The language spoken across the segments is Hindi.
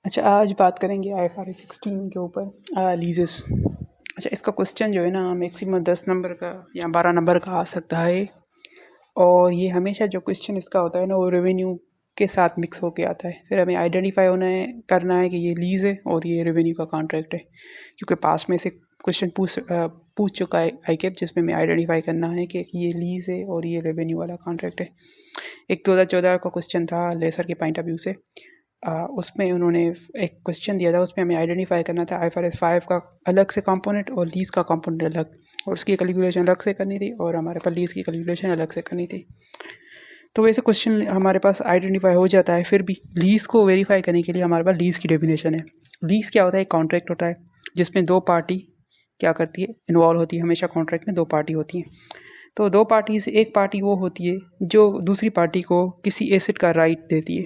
अच्छा, आज बात करेंगे IFRS 16 के ऊपर लीजेस। अच्छा, इसका क्वेश्चन जो है ना मैक्सिमम 10 नंबर का या 12 नंबर का आ सकता है। और ये हमेशा जो क्वेश्चन इसका होता है ना वो रेवेन्यू के साथ मिक्स होके आता है। फिर हमें आइडेंटिफाई होना है, करना है कि ये लीज़ है और ये रेवेन्यू का कॉन्ट्रैक्ट है, क्योंकि पास में से क्वेश्चन पूछ चुका है ICAP, जिसमें हमें आइडेंटिफाई करना है कि ये लीज़ है और ये रेवेन्यू वाला कॉन्ट्रैक्ट है। एक 2014 का क्वेश्चन था लेसर के पॉइंट ऑफ व्यू से। उसमें उन्होंने एक क्वेश्चन दिया था, उसमें हमें आइडेंटिफाई करना था IFRS 5 का अलग से कंपोनेंट और लीज़ का कंपोनेंट अलग, और उसकी कैलकुलेशन अलग से करनी थी और हमारे पास लीज़ की कैलकुलेशन अलग से करनी थी। तो वैसे क्वेश्चन हमारे पास आइडेंटिफाई हो जाता है। फिर भी लीज़ को वेरीफाई करने के लिए हमारे पास लीज़ की डेफिनेशन है। लीज़ क्या होता है? एक कॉन्ट्रैक्ट होता है जिसमें दो पार्टी क्या करती है, इन्वॉल्व होती है। हमेशा कॉन्ट्रैक्ट में दो पार्टी होती हैं। तो दो पार्टी से एक पार्टी वो होती है जो दूसरी पार्टी को किसी एसेट का राइट देती है,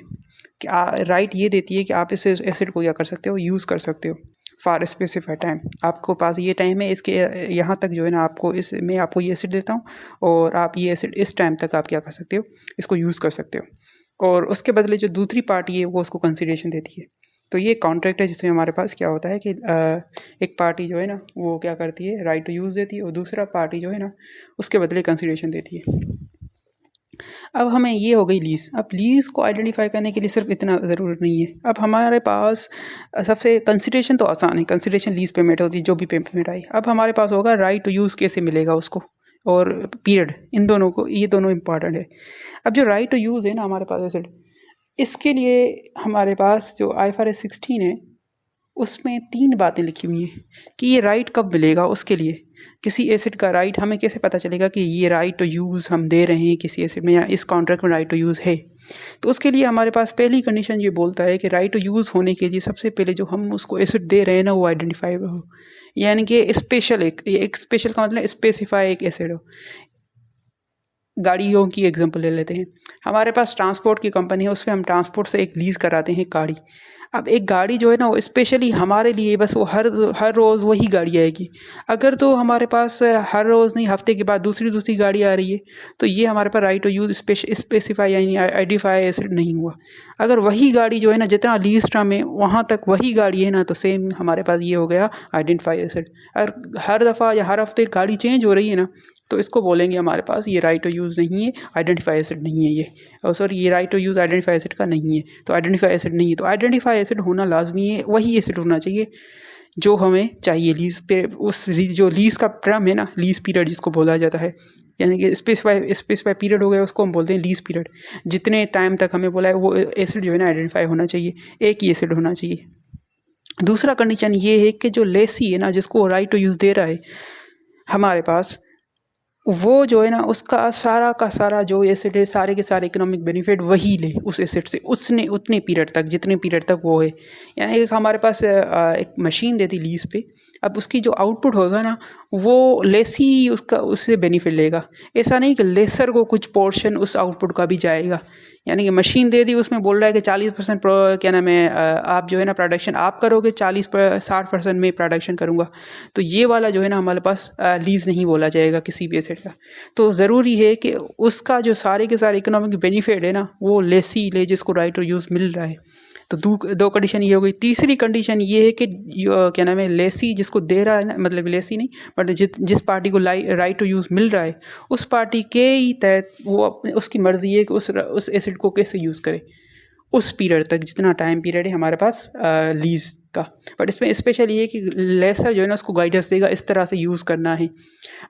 कि राइट ये देती है कि आप इस एसेट को क्या कर सकते हो, यूज़ कर सकते हो फॉर स्पेसिफाइड टाइम। आपको पास ये टाइम है, इसके यहाँ तक जो है ना आपको मैं आपको ये एसेट देता हूँ और आप ये एसेट इस टाइम तक आप क्या कर सकते हो, इसको यूज़ कर सकते हो। और उसके बदले जो दूसरी पार्टी है वो उसको कंसिडरेशन देती है। तो ये कॉन्ट्रैक्ट है जिसमें हमारे पास क्या होता है कि एक पार्टी जो है ना वो क्या करती है, राइट टू यूज़ देती है, और दूसरा पार्टी जो है ना उसके बदले कंसिडरेशन देती है। अब हमें ये हो गई लीज़। अब लीज़ को आइडेंटिफाई करने के लिए सिर्फ इतना ज़रूरत नहीं है। अब हमारे पास सबसे कंसिडरेशन तो आसान है, कंसिडरेशन लीज़ पेमेंट होती है, जो भी पेमेंट आई। अब हमारे पास होगा राइट टू यूज़ कैसे मिलेगा उसको, और पीरियड, इन दोनों को, ये दोनों इंपॉर्टेंट है। अब जो राइट टू यूज़ है ना हमारे पास एसेट, इसके लिए हमारे पास जो IFRS 16 है उसमें 3 बातें लिखी हुई हैं कि ये राइट कब मिलेगा। उसके लिए किसी एसेट का राइट हमें कैसे पता चलेगा कि ये राइट टू यूज़ हम दे रहे हैं किसी एसेट में, या इस कॉन्ट्रैक्ट में राइट टू यूज़ है। तो उसके लिए हमारे पास पहली कंडीशन ये बोलता है कि राइट टू यूज़ होने के लिए सबसे पहले जो हम उसको एसेट दे रहे हैं ना वो आइडेंटिफाई हो, यानी कि स्पेशल एक स्पेशल का मतलब स्पेसिफाई एक एसेट हो। गाड़ियों की एग्जांपल ले लेते हैं। हमारे पास ट्रांसपोर्ट की कंपनी है, उसमें हम ट्रांसपोर्ट से एक लीज़ कराते हैं गाड़ी। अब एक गाड़ी जो है ना वो स्पेशली हमारे लिए, बस वो हर रोज़ वही गाड़ी आएगी। अगर तो हमारे पास हर रोज़ नहीं, हफ्ते के बाद दूसरी गाड़ी आ रही है, तो ये हमारे पास राइट टू यूज़ स्पेसिफाई यानी आइडेंटिफाई एसेट नहीं हुआ। अगर वही गाड़ी जो है ना जितना लीज टर्म है वहाँ तक वही गाड़ी है ना, तो सेम हमारे पास ये हो गया आइडेंटिफाई एसेट। अगर हर दफ़ा या हर हफ्ते गाड़ी चेंज हो रही है ना, तो इसको बोलेंगे हमारे पास ये राइट टू यूज़ नहीं है, आइडेंटिफाई एसेट नहीं है ये। सॉरी, ये right to use identify asset का नहीं है, तो आइडेंटिफाई एसेट नहीं है। तो आइडेंटिफाई एसेट होना लाजमी है, वही एसेट होना चाहिए जो हमें चाहिए लीज़ पे। जो लीज़ का टर्म है ना, लीज़ पीरियड जिसको बोला जाता है, यानी कि स्पेसिफाई पीरियड हो गया, उसको हम बोलते हैं लीज़ पीरियड। जितने टाइम तक हमें बोला है वो एसेट जो है ना आइडेंटिफाई होना चाहिए, एक ही एसेट होना चाहिए। दूसरा कंडीशन ये है कि जो लेसी है ना, जिसको राइट टू यूज़ दे रहा है हमारे पास, वो जो है ना उसका सारा का सारा जो एसेट है, सारे के सारे इकोनॉमिक बेनिफिट वही ले उस एसेट से, उसने उतने पीरियड तक, जितने पीरियड तक वो है। यानी एक हमारे पास एक मशीन दे दी लीज पे, अब उसकी जो आउटपुट होगा ना वो लेसी उसका उससे बेनिफिट लेगा। ऐसा नहीं कि लेसर को कुछ पोर्शन उस आउटपुट का भी जाएगा। यानी कि मशीन दे दी, उसमें बोल रहा है कि 40% क्या नाम है, आप जो है ना प्रोडक्शन आप करोगे, 60% में प्रोडक्शन करूँगा। तो ये वाला जो है ना हमारे पास लीज़ नहीं बोला जाएगा किसी भी एसेट का। तो ज़रूरी है कि उसका जो सारे के सारे इकोनॉमिक बेनिफिट है ना वो लेसी ले, जिसको राइट टू यूज़ मिल रहा है। तो दो कंडीशन ये हो गई। तीसरी कंडीशन ये है कि क्या नाम है, लेसी जिसको दे रहा है ना, मतलब लेसी नहीं बट जिस पार्टी को राइट टू यूज़ मिल रहा है, उस पार्टी के ही तहत वो उसकी मर्ज़ी है कि उस एसेट को कैसे यूज़ करे उस पीरियड तक, जितना टाइम पीरियड है हमारे पास लीज़ का। बट इसमें स्पेशल ये है कि लेसर जो है ना उसको गाइडेंस देगा इस तरह से यूज़ करना है,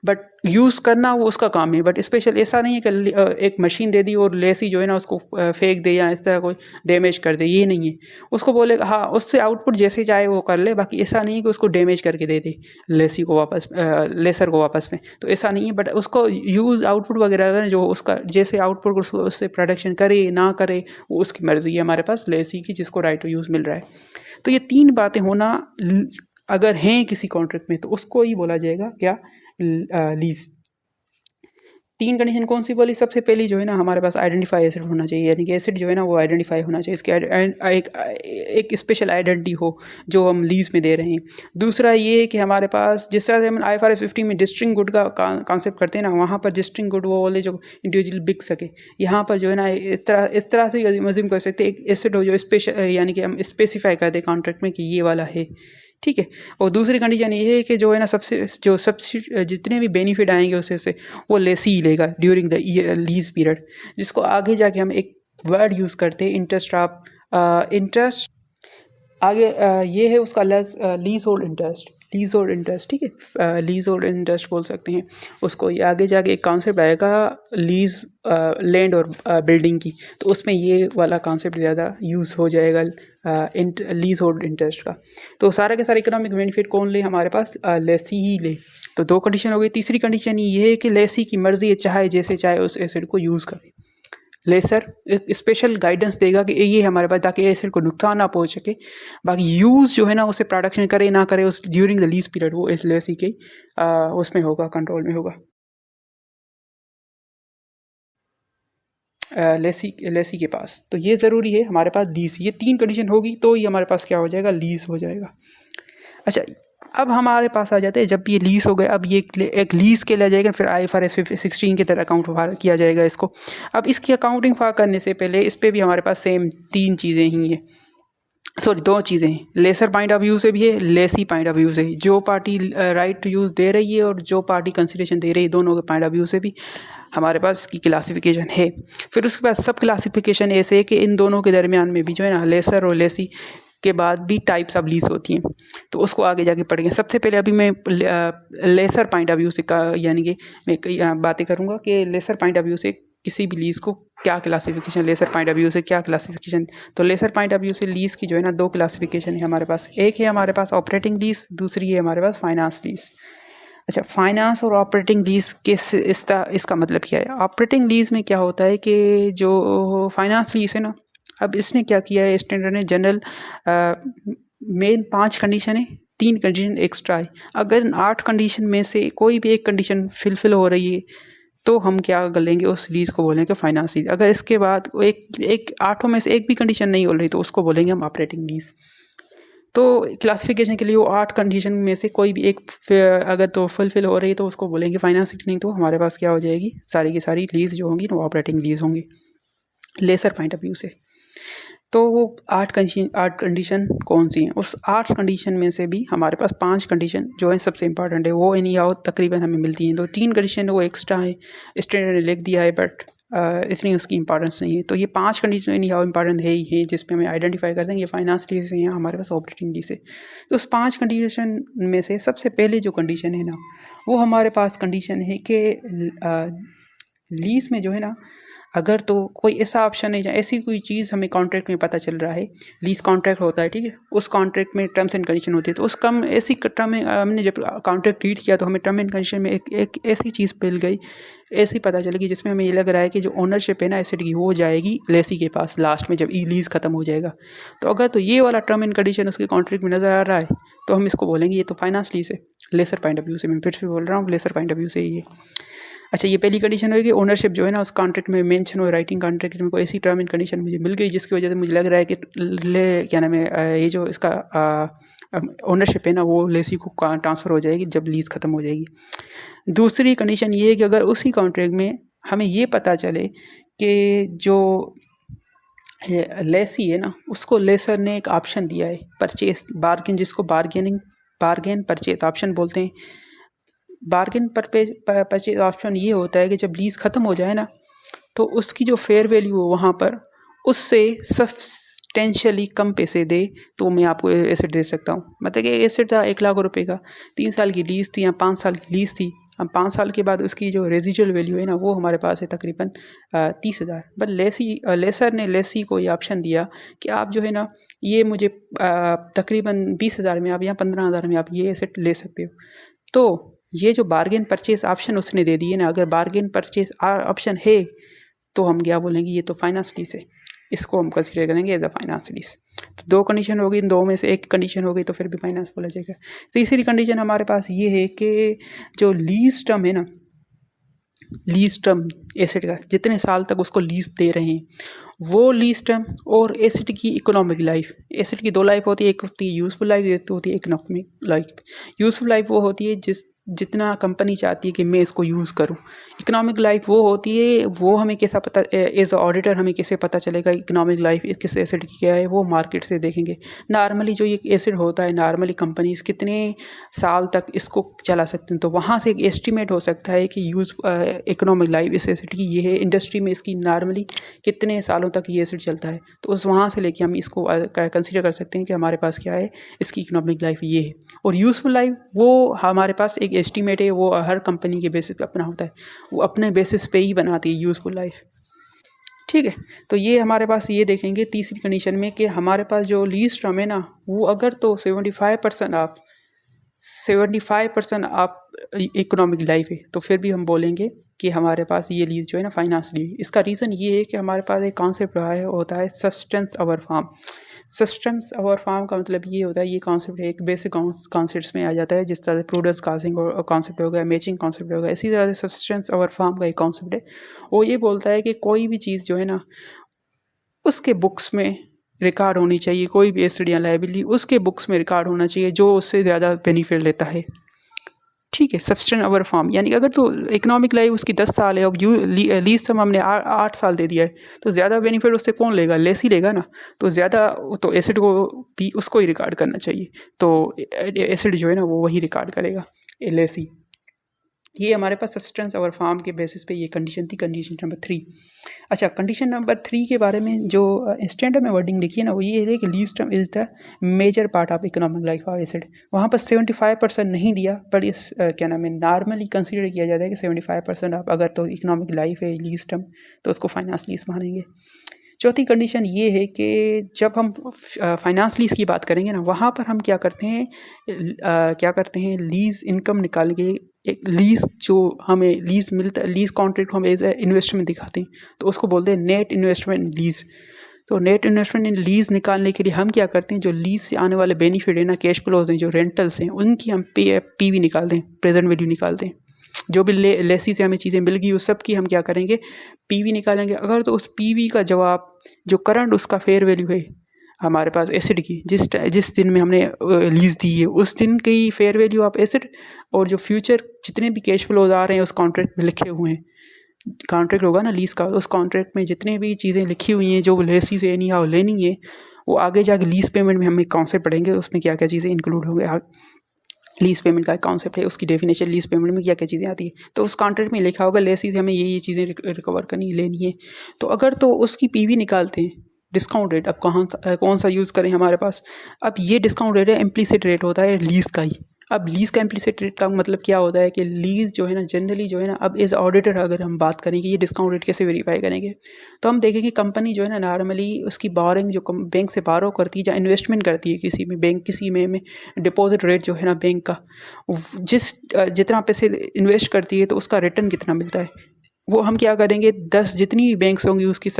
बट यूज़ करना वो उसका काम है। बट स्पेशल ऐसा नहीं है कि एक मशीन दे दी और लेसी जो है ना उसको फेंक दे या इस तरह कोई डैमेज कर दे, ये नहीं है। उसको बोलेगा हाँ उससे आउटपुट जैसे चाहे वो कर ले, बाकी ऐसा नहीं है कि उसको डैमेज करके दे दे लेसी को वापस, लेसर को वापस में, तो ऐसा नहीं है। बट उसको यूज़ आउटपुट वगैरह अगर जो उसका जैसे आउटपुट उससे प्रोडक्शन करे ना करे वो उसकी मर्ज़ी है हमारे पास लेसी की, जिसको राइट टू यूज़ मिल रहा है। तो ये 3 बातें होना अगर हैं किसी कॉन्ट्रैक्ट में तो उसको ही बोला जाएगा क्या, लीज़। तीन कंडीशन कौन सी बोली? सबसे पहली जो है ना हमारे पास आइडेंटिफाई एसिड होना चाहिए, यानी कि एसिड जो है ना वो आइडेंटिफाई होना चाहिए, इसकी एक स्पेशल आइडेंटिटी हो जो हम लीज में दे रहे हैं। दूसरा ये है कि हमारे पास जिस तरह से हम IFRS 15 में डिस्टिंक्ट गुड का कॉन्सेप्ट करते हैं ना, वहाँ पर डिस्टिंक्ट गुड वो वाले जो इंडिविजुअल बिक सके, यहाँ पर जो है ना इस तरह से मज़्यूम कर सकते हैं एक एसिड हो जो स्पेशल, यानी कि हम स्पेसिफाई कर दें कॉन्ट्रैक्ट में कि ये वाला है, ठीक है। और दूसरी कंडीशन ये है कि जो है ना सबसे जितने भी बेनिफिट आएंगे उससे से वो लेसी ही लेगा ड्यूरिंग द लीज पीरियड, जिसको आगे जाके हम एक वर्ड यूज़ करते हैं इंटरेस्ट ऑफ इंटरेस्ट। आगे ये है उसका lease hold interest, lease hold interest, ठीक है, लीज होल्ड इंटरेस्ट बोल सकते हैं उसको। ये आगे जाके एक कॉन्सेप्ट आएगा लीज लैंड और बिल्डिंग की, तो उसमें ये वाला कॉन्सेप्ट ज़्यादा यूज़ हो जाएगा लीज होल्ड इंटरेस्ट का। तो सारा के सारे इकोनॉमिक बेनिफिट कौन ले? हमारे पास लेसी ही ले। तो दो कंडीशन हो गई। तीसरी कंडीशन ये है कि लेसी की मर्जी है, चाहे जैसे चाहे उस एसिड को यूज़ करे। लेसर एक स्पेशल गाइडेंस देगा कि ये हमारे पास, ताकि एसिड को नुकसान ना पहुंच सके। बाकी यूज़ जो है ना उसे प्रोडक्शन करे ना करे उस ड्यूरिंग द लीज पीरियड, वो इस लेसी के उसमें होगा, कंट्रोल में होगा। लेसी के पास तो ये ज़रूरी है हमारे पास लीज, ये तीन कंडीशन होगी तो ये हमारे पास क्या हो जाएगा? लीज हो जाएगा। अच्छा, अब हमारे पास आ जाते हैं जब ये लीज हो गए, अब ये एक लीज के लिया जाएगा, फिर IFRS 16 की तरह अकाउंट फार किया जाएगा इसको। अब इसकी अकाउंटिंग फार करने से पहले इस पर भी हमारे पास सेम तीन चीज़ें ही हैं, सॉरी दो चीज़ें हैं। लेसर पॉइंट ऑफ व्यू से भी है, लेसी पॉइंट ऑफ व्यू से, जो पार्टी राइट टू यूज़ दे रही है और जो पार्टी कंसिडरेशन दे रही है, दोनों के पॉइंट ऑफ व्यू से भी हमारे पास इसकी क्लासिफिकेशन है। फिर उसके बाद सब क्लासिफिकेशन ऐसे है कि इन दोनों के दरमियान में भी जो है ना लेसर और लेसी के बाद भी टाइप्स ऑफ लीज होती हैं, तो उसको आगे जाके पढ़ेंगे। सबसे पहले अभी मैं लेसर पॉइंट ऑफ व्यू से यानी कि मैं बातें करूँगा कि लेसर पॉइंट ऑफ व्यू से किसी भी लीज को क्या classification, lessor point of view से क्या क्लासिफिकेशन। तो लेसर पॉइंट ऑफ व्यू से लीज की जो है ना दो क्लासिफिकेशन है हमारे पास। एक है हमारे पास ऑपरेटिंग लीज, दूसरी है हमारे पास फाइनेंस लीज। अच्छा, फाइनेंस और ऑपरेटिंग लीज इसका मतलब क्या है? ऑपरेटिंग लीज में क्या होता है कि जो फाइनेंस लीज है ना, अब इसने क्या किया है स्टैंडर्ड ने, जनरल मेन 5 कंडीशन है, 3 कंडीशन एक्स्ट्रा है। अगर इन 8 कंडीशन में से कोई भी एक कंडीशन फिलफिल हो रही है तो हम क्या कर लेंगे? उस लीज को बोलेंगे फाइनेंस लीज। अगर इसके बाद एक 8 में से एक भी कंडीशन नहीं हो रही तो उसको बोलेंगे हम ऑपरेटिंग लीज। तो क्लासिफिकेशन के लिए वो 8 कंडीशन में से कोई भी एक अगर तो फुलफिल हो रही है तो उसको बोलेंगे फाइनेंस लीज, नहीं तो हमारे पास क्या हो जाएगी? सारी की सारी लीज जो होंगी वो ऑपरेटिंग लीज होंगी लेसर पॉइंट ऑफ व्यू से। तो वो 8 कंडीशन कौन सी हैं? उस 8 कंडीशन में से भी हमारे पास 5 कंडीशन जो है सबसे इंपॉर्टेंट है, वो एनी हाउ तकरीबन हमें मिलती हैं। तो 3 कंडीशन वो एक्स्ट्रा है, स्टैंडर्ड ने लिख दिया है, बट इतनी उसकी इंपॉर्टेंस नहीं है। तो ये 5 कंडीशन एनी हाउ इंपॉर्टेंट है ही है, जिसमें हमें आइडेंटिफाई करते हैं ये फाइनेंस लीज है या हमारे पास ऑपरेटिंग लीज है। तो उस 5 कंडीशन में से सबसे पहले जो कंडीशन है ना, वो हमारे पास कंडीशन है कि लीज में जो है ना, अगर तो कोई ऐसा ऑप्शन है या ऐसी कोई चीज़ हमें कॉन्ट्रैक्ट में पता चल रहा है, लीज कॉन्ट्रैक्ट होता है, ठीक है, उस कॉन्ट्रैक्ट में टर्म्स एंड कंडीशन होती है, तो उस कम ऐसी टर्म में हमने जब कॉन्ट्रैक्ट रीड किया तो हमें टर्म एंड कंडीशन में एक ऐसी चीज़ मिल गई, ऐसी पता चलेगी जिसमें हमें ये लग रहा है कि जो ओनरशिप है ना एसेट की वो जाएगी लेसी के पास लास्ट में जब लीज ख़त्म हो जाएगा। तो अगर तो ये वाला टर्म एंड कंडीशन उसके कॉन्ट्रैक्ट में नज़र आ रहा है तो हम इसको बोलेंगे ये तो फाइनेंस लीज है, लेसर पॉइंट ऑफ व्यू से। मैं फिर से बोल रहा हूँ, लेसर पॉइंट ऑफ व्यू से ये। अच्छा, ये पहली कंडीशन होगी ओनरशिप जो है ना उस कॉन्ट्रैक्ट में मेंशन हो, राइटिंग कॉन्ट्रैक्ट में कोई ऐसी टर्म एंड कंडीशन मुझे मिल गई जिसकी वजह से मुझे लग रहा है कि क्या नाम है, ये जो इसका ओनरशिप है ना वो लेसी को ट्रांसफ़र हो जाएगी जब लीज़ ख़त्म हो जाएगी। दूसरी कंडीशन ये है कि अगर उसी कॉन्ट्रैक्ट में हमें ये पता चले कि जो लेसी है ना उसको लेसर ने एक ऑप्शन दिया है परचेस बार्गेन, जिसको बार्गेन परचेज ऑप्शन बोलते हैं। बार्गेन परचेज ऑप्शन ये होता है कि जब लीज़ ख़त्म हो जाए ना तो उसकी जो फेयर वैल्यू हो वहाँ पर उससे सब्सटेंशियली कम पैसे दे तो मैं आपको एसेट दे सकता हूँ। मतलब कि एसेट था 1 लाख रुपए का, 3 साल की लीज़ थी या 5 साल की लीज़ थी, हम 5 साल के बाद उसकी जो रेजिजुअल वैल्यू है ना वो हमारे पास है तकरीबन 30,000। बट लेसर ने लेसी को ये ऑप्शन दिया कि आप जो है ना ये मुझे तकरीबन 20,000 में आप या 15,000 में आप ये एसेट ले सकते हो। तो ये जो बार्गेन परचेज ऑप्शन उसने दे दिए ना, अगर बार्गेन परचेज ऑप्शन है तो हम क्या बोलेंगे ये तो फाइनेंस लीज है, इसको हम कंसीडर करेंगे एज अ फाइनेंस लीज। तो 2 कंडीशन होगी, इन 2 में से एक कंडीशन हो गई तो फिर भी फाइनेंस बोला जाएगा। तीसरी कंडीशन हमारे पास ये है कि जो लीज टर्म है ना लीज टर्म एसेट का, जितने साल तक उसको लीज दे रहे हैं वो लीज टर्म, और एसेट की इकोनॉमिक लाइफ। एसेट की दो लाइफ होती है, एक होती है यूज़फुल लाइफ, एक होती है इकोनॉमिक लाइफ। यूज़फुल लाइफ वो होती है जितना कंपनी चाहती है कि मैं इसको यूज़ करूं। इकोनॉमिक लाइफ वो होती है, वो हमें कैसा पता, एज ऑडिटर हमें कैसे पता चलेगा इकोनॉमिक लाइफ किस एसेट की क्या है, वो मार्केट से देखेंगे। नॉर्मली जो ये एसेट होता है, नॉर्मली कंपनीज कितने साल तक इसको चला सकते हैं, तो वहाँ से एक एस्टिमेट हो सकता है कि इकोनॉमिक लाइफ इस एसेट की ये है, इंडस्ट्री में इसकी नॉर्मली कितने सालों तक ये एसेट चलता है। तो उस वहाँ से लेके हम इसको कंसिडर कर सकते हैं कि हमारे पास क्या है, इसकी इकोनॉमिक लाइफ ये है। और यूज़फुल लाइफ वो हमारे पास एक एस्टिमेट है, वो हर कंपनी के बेसिस पे अपना होता है, वो अपने बेसिस पे ही बनाती है यूज़फुल लाइफ। ठीक है, तो ये हमारे पास ये देखेंगे तीसरी कंडीशन में कि हमारे पास जो लीज टर्म है ना, वो अगर तो 75% आप इकोनॉमिक लाइफ है, तो फिर भी हम बोलेंगे कि हमारे पास ये लीज जो है ना फाइनेंस लीज। इसका रीज़न ये है कि हमारे पास एक कॉन्सेप्ट रहा है, होता है सब्सटेंस अवर फार्म। सब्सटेंस अवर फार्म का मतलब ये होता है, ये कॉन्सेप्ट है एक बेसिक कॉन्सेप्ट्स में आ जाता है, जिस तरह से प्रूडेंस कॉस्टिंग कॉन्सेप्ट हो गया, मैचिंग कॉन्सेप्ट हो गया, इसी तरह से सब्सटेंस अवर फार्म का एक कॉन्सेप्ट है। वो ये बोलता है कि कोई भी चीज़ जो है ना उसके बुक्स में रिकॉर्ड होनी चाहिए, कोई भी एसेट या लायबिलिटी उसके बुक्स में रिकॉर्ड होना चाहिए जो उससे ज़्यादा बेनिफिट लेता है। ठीक है, सब्सटेंस अवर फार्म यानी अगर तो इकोनॉमिक लाइफ उसकी 10 साल है, अब लीज टर्म हमने 8 साल दे दिया है, तो ज़्यादा बेनिफिट उससे कौन लेगा, लेसी लेगा ना। तो ज़्यादा तो एसेट को भी उसको ही रिकॉर्ड करना चाहिए, तो एसेट जो है ना वो वही रिकॉर्ड करेगा, लेसी। ये हमारे पास सब्सटेंस अवर फार्म के बेसिस पे ये कंडीशन थी, कंडीशन नंबर 3। अच्छा, कंडीशन नंबर 3 के बारे में जो स्टैंडर्ड में वर्डिंग लिखी है ना, वो ये है कि lease term is the major part of economic life of asset. वहाँ पर 75% नहीं दिया, पर इस क्या नाम है, नॉर्मली कंसीडर किया जाता है कि 75% आप अगर तो इकोनॉमिक लाइफ है लीज टर्म, तो उसको फाइनेंस लीज मानेंगे। चौथी कंडीशन ये है कि जब हम फाइनेंस लीज की बात करेंगे ना, वहाँ पर हम क्या करते हैं, लीज इनकम निकाल के एक लीज जो हमें लीज मिलता है, लीज कॉन्ट्रैक्ट हम एज ए इन्वेस्टमेंट दिखाते हैं, तो उसको बोलते हैं नेट इन्वेस्टमेंट लीज। तो नेट इन्वेस्टमेंट इन लीज निकालने के लिए हम क्या करते हैं, जो लीज से आने वाले बेनिफिट है ना, कैश फ्लोज हैं, जो रेंटल्स हैं, उनकी हम पीवी निकालते हैं, प्रेजेंट वैल्यू निकालते हैं। जो भी लेसी से हमें चीज़ें मिल गई उस सब की हम क्या करेंगे, पीवी निकालेंगे। अगर तो उस पीवी का जवाब जो करंट उसका फेयर वैल्यू है हमारे पास एसेट की, जिस दिन में हमने लीज दी है उस दिन की फेयर वैल्यू ऑफ एसेट, और जो फ्यूचर जितने भी कैश फ्लोज आ रहे हैं उस कॉन्ट्रैक्ट में लिखे हुए हैं, कॉन्ट्रैक्ट होगा ना लीज का, उस कॉन्ट्रैक्ट में जितने भी चीज़ें लिखी हुई हैं जो लेसी से एनी हाउ लेनी है, वो आगे जाके लीज पेमेंट में हम एक कॉन्सेप्ट पढ़ेंगे, उसमें क्या क्या चीज़ें इंक्लूड होंगे। लीज पेमेंट का कॉन्सेप्ट है, उसकी डेफिनेशन लीज पेमेंट में क्या क्या चीज़ें आती है, तो उस कॉन्ट्रैक्ट में लिखा होगा लेसी से हमें ये चीज़ें रिकवर करनी लेनी है। तो अगर तो उसकी पीवी निकालते हैं, डिस्काउंट रेट अब कौन सा यूज़ करें हमारे पास, अब ये डिस्काउंट रेट है, इम्प्लीसिट रेट होता है लीज का ही। अब लीज का इम्प्लीसिट रेट का मतलब क्या होता है कि लीज जो है ना जनरली जो है ना, अब एज ऑडिटर अगर हम बात करें कि ये डिस्काउंट रेट कैसे वेरीफाई करेंगे, तो हम देखें कि कंपनी जो है ना नॉर्मली उसकी बोरिंग जो बैंक से बारो करती है या इन्वेस्टमेंट करती है किसी में, बैंक किसी में डिपॉजिट रेट जो है ना बैंक का, जितना पैसे इन्वेस्ट करती है तो उसका रिटर्न कितना मिलता है, वो हम क्या करेंगे, 10 जितनी भी बैंक्स होंगी उसकी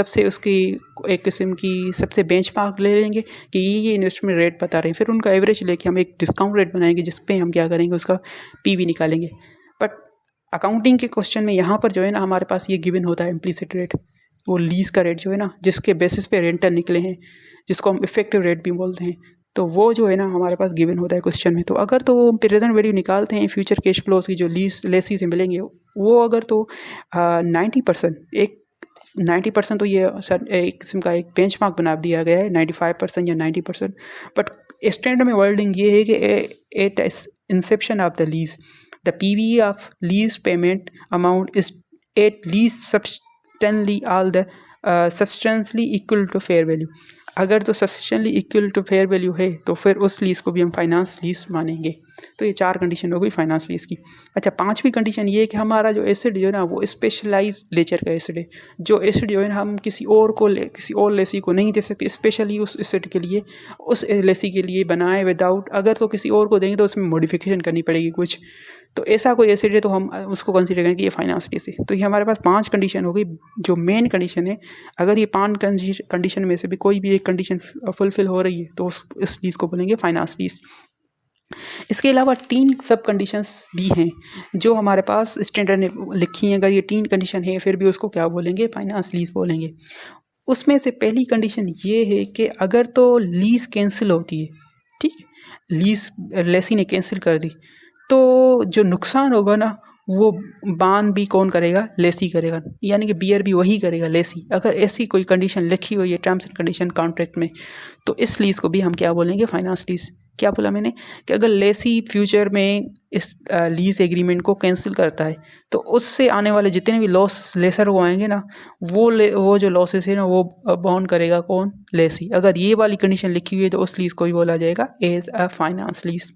एक किस्म की सबसे बेंचमार्क ले लेंगे कि ये इन्वेस्टमेंट रेट बता रहे हैं, फिर उनका एवरेज लेके हम एक डिस्काउंट रेट बनाएंगे जिस पे हम क्या करेंगे, उसका पीवी निकालेंगे। बट अकाउंटिंग के क्वेश्चन में यहाँ पर जो है ना हमारे पास ये गिवन होता है इम्प्लीसिट रेट, वो लीज का रेट जो है ना जिसके बेसिस पे रेंटल निकले हैं, जिसको हम इफेक्टिव रेट भी बोलते हैं, तो वो जो है ना हमारे पास गिवन होता है क्वेश्चन में। तो अगर तो प्रेजेंट वैल्यू निकालते हैं फ्यूचर कैश फ्लोज की जो लेसी से मिलेंगे, वो अगर तो 90% तो ये सर एक किस्म का एक बेंचमार्क बना दिया गया है, 95% या 90%। बट स्टैंडर्ड में वर्डिंग ये है कि at inception of the lease the PV of lease payment amount is at lease substantially all the substantially equal to fair value. अगर तो substantially equal to fair value है तो फिर उस लीज को भी हम फाइनेंस लीज मानेंगे। तो ये 4 कंडीशन हो गई फाइनेंस लीज की। अच्छा, 5वीं कंडीशन ये है कि हमारा जो एसेट जो है ना वो स्पेशलाइज नेचर का एसेट है, जो एसेट जो है ना हम किसी और लेसी को नहीं दे सकते, स्पेशली उस एसेट के लिए, उस लेसी के लिए बनाए विदाउट, अगर तो किसी और को देंगे तो उसमें मॉडिफिकेशन करनी पड़ेगी कुछ, तो ऐसा कोई एसेट है तो हम उसको कंसीडर करें कि ये फाइनेंस लीज है। तो ये हमारे पास 5 कंडीशन हो गई जो मेन कंडीशन है। अगर ये 5 कंडीशन में से भी कोई भी एक कंडीशन फुलफिल हो रही है तो इस लीज को बोलेंगे फाइनेंस लीज। इसके अलावा 3 सब कंडीशंस भी हैं जो हमारे पास स्टैंडर्ड ने लिखी हैं। अगर ये 3 कंडीशन है फिर भी उसको क्या बोलेंगे, फाइनेंस लीज बोलेंगे। उसमें से पहली कंडीशन ये है कि अगर तो लीज कैंसिल होती है, ठीक है, लीज लेसी ने कैंसिल कर दी, तो जो नुकसान होगा ना वो बान भी कौन करेगा, लेसी करेगा, यानी कि बियर भी वही करेगा, लेसी। अगर ऐसी कोई कंडीशन लिखी हुई है टर्म्स एंड कंडीशन कॉन्ट्रैक्ट में, तो इस लीज को भी हम क्या बोलेंगे, फाइनेंस लीज। क्या बोला मैंने कि अगर लेसी फ्यूचर में इस लीज एग्रीमेंट को कैंसिल करता है तो उससे आने वाले जितने भी लॉस लेसर को आएंगे ना, वो जो लॉसेस है ना वो बॉन्ड करेगा कौन, लेसी। अगर ये वाली कंडीशन लिखी हुई है तो उस लीज को भी बोला जाएगा एज अ फाइनेंस लीज।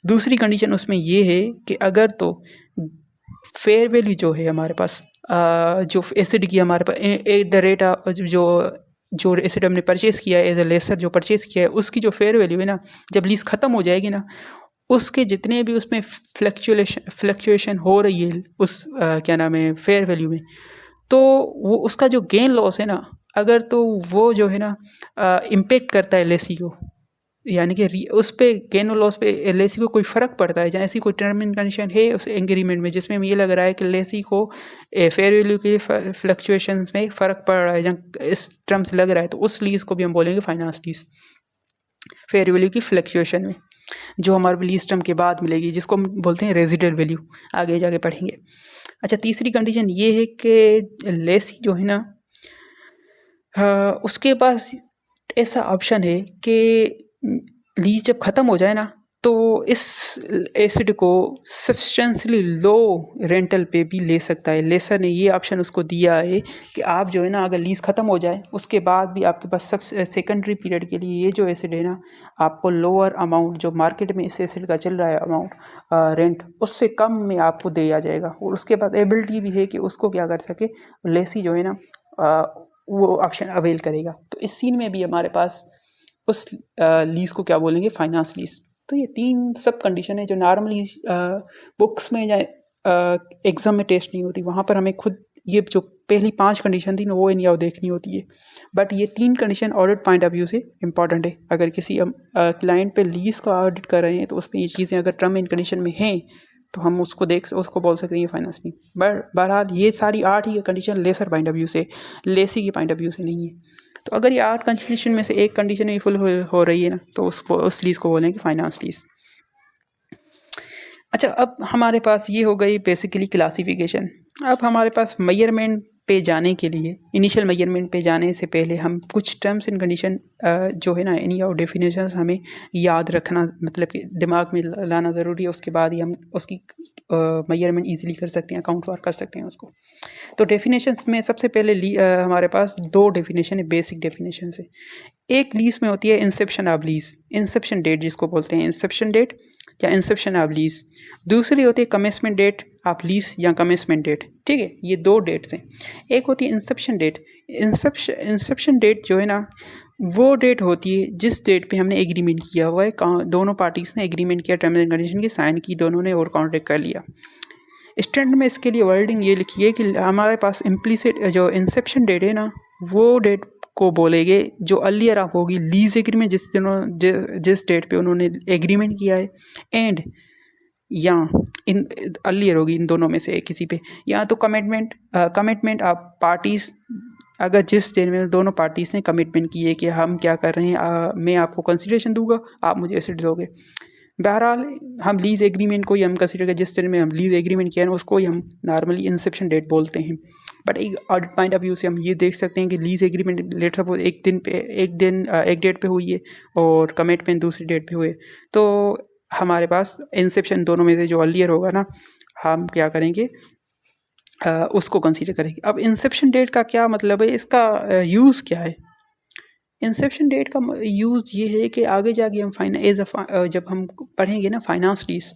दूसरी कंडीशन उसमें ये है कि अगर तो फेयर वैल्यू जो है हमारे पास, जो एसिड की हमारे पास एट द रेट जो एसिड हमने परचेज़ किया है एज ए लेसर, जो परचेज़ किया है उसकी जो फेयर वैल्यू है ना, जब लीज ख़त्म हो जाएगी ना, उसके जितने भी उसमें फ्लक्चुएशन हो रही है उस क्या नाम है फेयर वैल्यू में, तो वो उसका जो गेन लॉस है ना, अगर तो वो जो है ना इम्पेक्ट करता है लेसी को, यानी कि उस पे गेन और लॉस पे एलएसी को कोई फ़र्क पड़ता है, जहाँ ऐसी कोई टर्म एंड कंडीशन है उस एग्रीमेंट में जिसमें ये लग रहा है कि एलएसी को फेयर वैल्यू के फ्लक्चुएशन में फ़र्क पड़ रहा है, जहाँ इस टर्म से लग रहा है, तो उस लीज को भी हम बोलेंगे फाइनेंस लीज, फेयर वैल्यू की फ्लक्चुएशन में, जो हमारे लीज टर्म के बाद मिलेगी, जिसको हम बोलते हैं रेजिडुअल वैल्यू, आगे जाके पढ़ेंगे। अच्छा, तीसरी कंडीशन ये है कि लेसी जो है ना, उसके पास ऐसा ऑप्शन है कि लीज जब ख़त्म हो जाए ना, तो इस एसिड को सब्सटेंशियली लो रेंटल पे भी ले सकता है। लेसर ने ये ऑप्शन उसको दिया है कि आप जो है ना, अगर लीज ख़त्म हो जाए उसके बाद भी आपके पास सब सेकेंडरी पीरियड के लिए ये जो एसिड है ना, आपको लोअर अमाउंट जो मार्केट में इस एसिड का चल रहा है अमाउंट रेंट, उससे कम में आपको दिया जाएगा। और उसके बाद एबिलिटी भी है कि उसको क्या कर सके, लेसी जो है ना वो ऑप्शन अवेल करेगा। तो इस सीन में भी हमारे पास उस लीज को क्या बोलेंगे, फाइनेंस लीज। तो ये 3 सब कंडीशन है जो नॉर्मली बुक्स में या एग्जाम में टेस्ट नहीं होती, वहाँ पर हमें खुद ये जो पहली 5 कंडीशन थी ना वो इन या देखनी होती है। बट ये 3 condition audit point of view से इंपॉर्टेंट है। अगर किसी हम क्लाइंट पे लीज का ऑडिट कर रहे हैं तो उसमें ये चीज़ें अगर टर्म एंड कंडीशन में हैं तो हम उसको बोल सकते हैं फाइनेंस लीज। बहरहाल ये सारी 8 ही condition lessor point of view से, लेसी की पॉइंट ऑफ व्यू से नहीं है। तो अगर ये 8 कंडीशन में से एक कंडीशन ही फुल हो रही है ना, तो उस लीज को बोलेंगे फाइनेंस लीज। अच्छा, अब हमारे पास ये हो गई बेसिकली क्लासिफिकेशन। अब हमारे पास मेजरमेंट पे जाने के लिए, इनिशियल मेजरमेंट पे जाने से पहले हम कुछ टर्म्स एंड कंडीशन जो है ना, यानी और डेफिनेशंस हमें याद रखना, मतलब कि दिमाग में लाना ज़रूरी है। उसके बाद ही हम उसकी मेजरमेंट ईजिली कर सकते हैं, काउंट कर सकते हैं उसको। तो डेफिनेशंस में सबसे पहले हमारे पास 2 डेफिनेशन है, बेसिक डेफिनेशन है। एक लीज में होती है inception of lease, inception date जिसको बोलते हैं, इंसेप्शन डेट या इंसेप्शन ऑफ लीज। दूसरी होती है कमेंसमेंट डेट ऑफ लीज या कमेंसमेंट डेट। ठीक है, ये 2 डेट्स हैं। एक होती है इंसेप्शन डेट। इंसेप्शन डेट जो है ना, वो डेट होती है जिस डेट पे हमने एग्रीमेंट किया हुआ है, दोनों पार्टीज ने एग्रीमेंट किया, टर्म्स एंड कंडीशन की साइन की दोनों ने और कॉन्ट्रैक्ट कर लिया। स्टैंडर्ड में इसके लिए वर्डिंग ये लिखी है कि हमारे पास इम्प्लिसिट जो इंसेप्शन डेट है ना, वो डेट को बोलेंगे जो अर्लियर आप होगी लीज एग्रीमेंट, जिस डेट पे उन्होंने एग्रीमेंट किया है, एंड या इन अर्लियर होगी इन दोनों में से किसी पे, या तो कमिटमेंट आप पार्टीज, अगर जिस डेट में दोनों पार्टीज ने कमिटमेंट की है कि हम क्या कर रहे हैं, मैं आपको कंसिडरेशन दूंगा, आप मुझे एसिड दोगे। बहरहाल हम लीज एग्रीमेंट को ही हम कंसिडर करें, जिस दिन में हम लीज एग्रीमेंट किया है उसको ही हम नॉर्मली इंसेप्शन डेट बोलते हैं। बट एक ऑडिट पॉइंट ऑफ व्यू से हम ये देख सकते हैं कि लीज एग्रीमेंट लेट सपोज एक डेट पे हुई है और कमिटमेंट दूसरी डेट पे हुए, तो हमारे पास इंसेप्शन दोनों में से जो अर्लियर होगा ना, हम क्या करेंगे, उसको कंसीडर करेंगे। अब इंसेप्शन डेट का क्या मतलब है, इसका यूज़ क्या है? इंसेप्शन डेट का यूज़ ये है कि आगे जाके हम जब हम पढ़ेंगे ना फाइनेंस लीज,